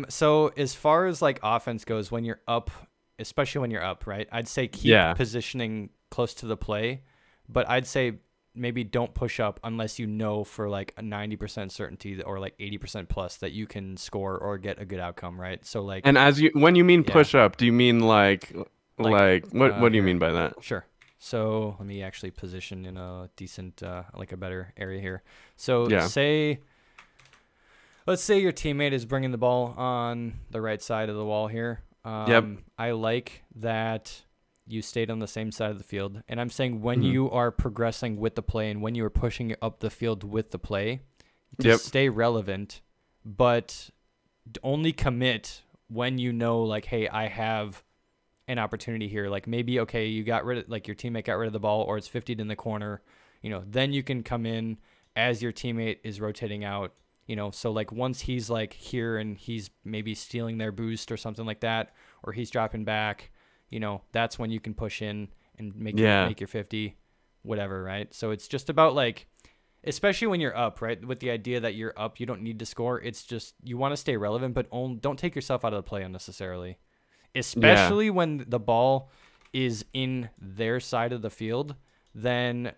Speaker 1: So as far as like offense goes, when you're up, especially when you're up, right? I'd say keep
Speaker 2: Yeah.
Speaker 1: positioning close to the play, but I'd say maybe don't push up unless you know for like a 90% certainty or like 80% plus that you can score or get a good outcome, right? So like,
Speaker 2: And when you mean
Speaker 1: yeah,
Speaker 2: push up, do you mean
Speaker 1: like
Speaker 2: what do you
Speaker 1: here,
Speaker 2: mean by that?
Speaker 1: sure. So let me actually position in a decent, like a better area here. So
Speaker 2: Yeah.
Speaker 1: let's say your teammate is bringing the ball on the right side of the wall here.
Speaker 2: Yep.
Speaker 1: I like that you stayed on the same side of the field. And I'm saying when
Speaker 2: Hmm.
Speaker 1: you are progressing with the play and when you are pushing up the field with the play, to
Speaker 2: Yep.
Speaker 1: stay relevant, but only commit when you know, like, hey, I have an opportunity here. Like maybe, okay, you got rid of, like your teammate got rid of the ball or it's 50'd in the corner, then you can come in as your teammate is rotating out, so like once he's like here and he's maybe stealing their boost or something like that, or he's dropping back, that's when you can push in and
Speaker 2: Yeah.
Speaker 1: make your 50, whatever, right? So it's just about like, especially when you're up, right? With the idea that you're up, you don't need to score. It's just you want to stay relevant, but don't take yourself out of the play unnecessarily,
Speaker 2: Yeah.
Speaker 1: especially when the ball is in their side of the field. Then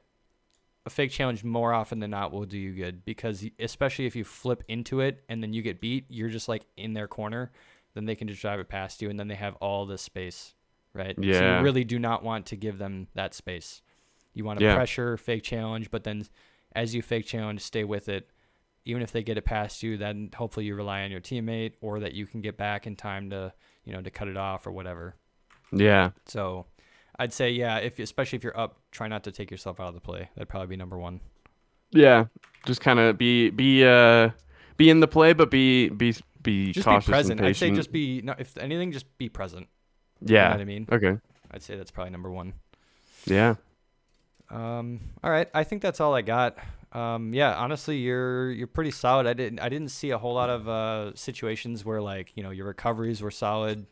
Speaker 1: a fake challenge more often than not will do you good, because especially if you flip into it and then you get beat, you're just like in their corner, then they can just drive it past you and then they have all this space, right? So you
Speaker 2: Yeah.
Speaker 1: really do not want to give them that space. You want to
Speaker 2: Yeah.
Speaker 1: pressure, fake challenge, but then as you fake challenge, stay with it. Even if they get it past you, then hopefully you rely on your teammate or that you can get back in time to, to cut it off or whatever.
Speaker 2: Yeah.
Speaker 1: So I'd say, yeah, especially if you're up, try not to take yourself out of the play. That'd probably be number one.
Speaker 2: Yeah. Just kind of be in the play, but be
Speaker 1: Just be
Speaker 2: cautious and
Speaker 1: present. I'd say
Speaker 2: patient.
Speaker 1: just be, no, if anything, just be present. You know
Speaker 2: Yeah.
Speaker 1: what I mean?
Speaker 2: Okay.
Speaker 1: I'd say that's probably number one.
Speaker 2: Yeah.
Speaker 1: All right. I think that's all I got. Yeah, honestly, you're pretty solid. I didn't see a whole lot of situations where like, your recoveries were solid.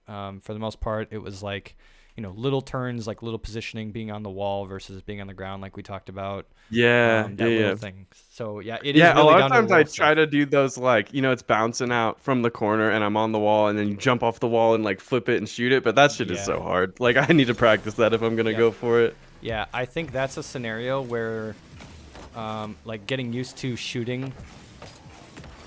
Speaker 1: For the most part, it was like, little turns, like little positioning, being on the wall versus being on the ground, like we talked about.
Speaker 2: Yeah. Yeah.
Speaker 1: That little
Speaker 2: Yeah.
Speaker 1: thing. So yeah, it is
Speaker 2: Yeah, a
Speaker 1: really
Speaker 2: lot of
Speaker 1: down to the
Speaker 2: times I
Speaker 1: little
Speaker 2: try
Speaker 1: stuff.
Speaker 2: to do those like, it's bouncing out from the corner and I'm on the wall and then you jump off the wall and like flip it and shoot it, but that shit is
Speaker 1: Yeah.
Speaker 2: so hard. Like I need to practice that if I'm gonna
Speaker 1: Yep.
Speaker 2: go for it.
Speaker 1: Yeah, I think that's a scenario where, like getting used to shooting,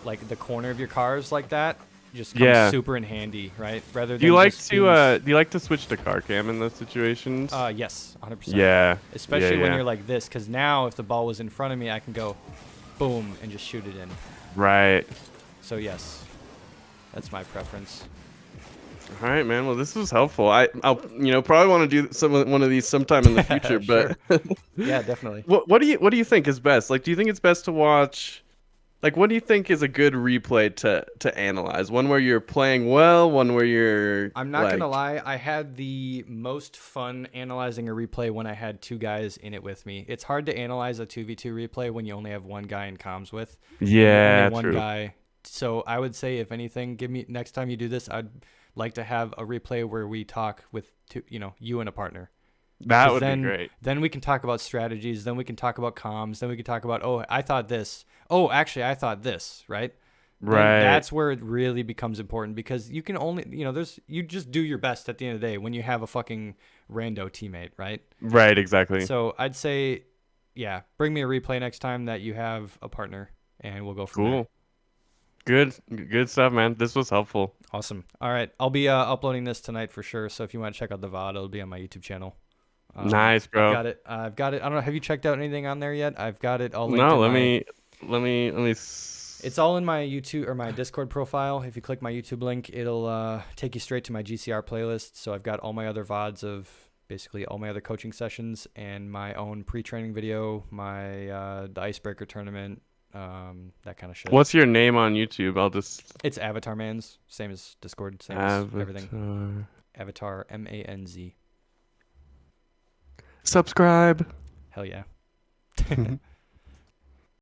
Speaker 1: like the corner of your cars like that, just comes
Speaker 2: Yeah.
Speaker 1: super in handy, right? Rather than just being,
Speaker 2: Do you like to switch to car cam in those situations?
Speaker 1: yes, 100%.
Speaker 2: Yeah. Yeah,
Speaker 1: Especially when
Speaker 2: yeah.
Speaker 1: you're like this, because now if the ball was in front of me, I can go, boom, and just shoot it in.
Speaker 2: Right.
Speaker 1: So yes, that's my preference.
Speaker 2: All right, man. Well, this was helpful. I'll probably want to do one of these sometime in the future,
Speaker 1: Sure.
Speaker 2: but
Speaker 1: Yeah, definitely.
Speaker 2: what do you think is best? Like, do you think it's best to watch? Like, what do you think is a good replay to analyze? One where you're playing well, one where you're
Speaker 1: I'm not gonna
Speaker 2: like,
Speaker 1: lie, I had the most fun analyzing a replay when I had two guys in it with me. It's hard to analyze a 2v2 replay when you only have one guy in comms with, and only
Speaker 2: yeah,
Speaker 1: one
Speaker 2: true.
Speaker 1: guy. So I would say, if anything, give me next time you do this, I'd like to have a replay where we talk with two, you and a partner.
Speaker 2: That
Speaker 1: Because
Speaker 2: would be great.
Speaker 1: then we can talk about strategies, then we can talk about comms, then we can talk about, oh, I thought this. Oh, actually, I thought this, right? Then
Speaker 2: Right.
Speaker 1: that's where it really becomes important, because you can only, you just do your best at the end of the day when you have a fucking rando teammate, right?
Speaker 2: Right, exactly.
Speaker 1: So I'd say, yeah, bring me a replay next time that you have a partner, and we'll go from there.
Speaker 2: Cool. Good stuff, man. This was helpful.
Speaker 1: Awesome. All right, I'll be uploading this tonight for sure. So if you want to check out the VOD, it'll be on my YouTube channel.
Speaker 2: Nice,
Speaker 1: I've
Speaker 2: bro.
Speaker 1: got it. I've got it. I don't know. Have you checked out anything on there yet? I've got it all linked
Speaker 2: No,
Speaker 1: in my.
Speaker 2: let me
Speaker 1: It's all in my YouTube or my Discord profile. If you click my YouTube link, it'll take you straight to my GCR playlist. So I've got all my other VODs of basically all my other coaching sessions and my own pre-training video, my the icebreaker tournament, that kind of shit.
Speaker 2: What's your name on YouTube? I'll just
Speaker 1: It's Avatarmanz, same as Discord, same as everything.
Speaker 2: Avatar.
Speaker 1: Avatarmanz.
Speaker 2: Subscribe.
Speaker 1: Hell yeah.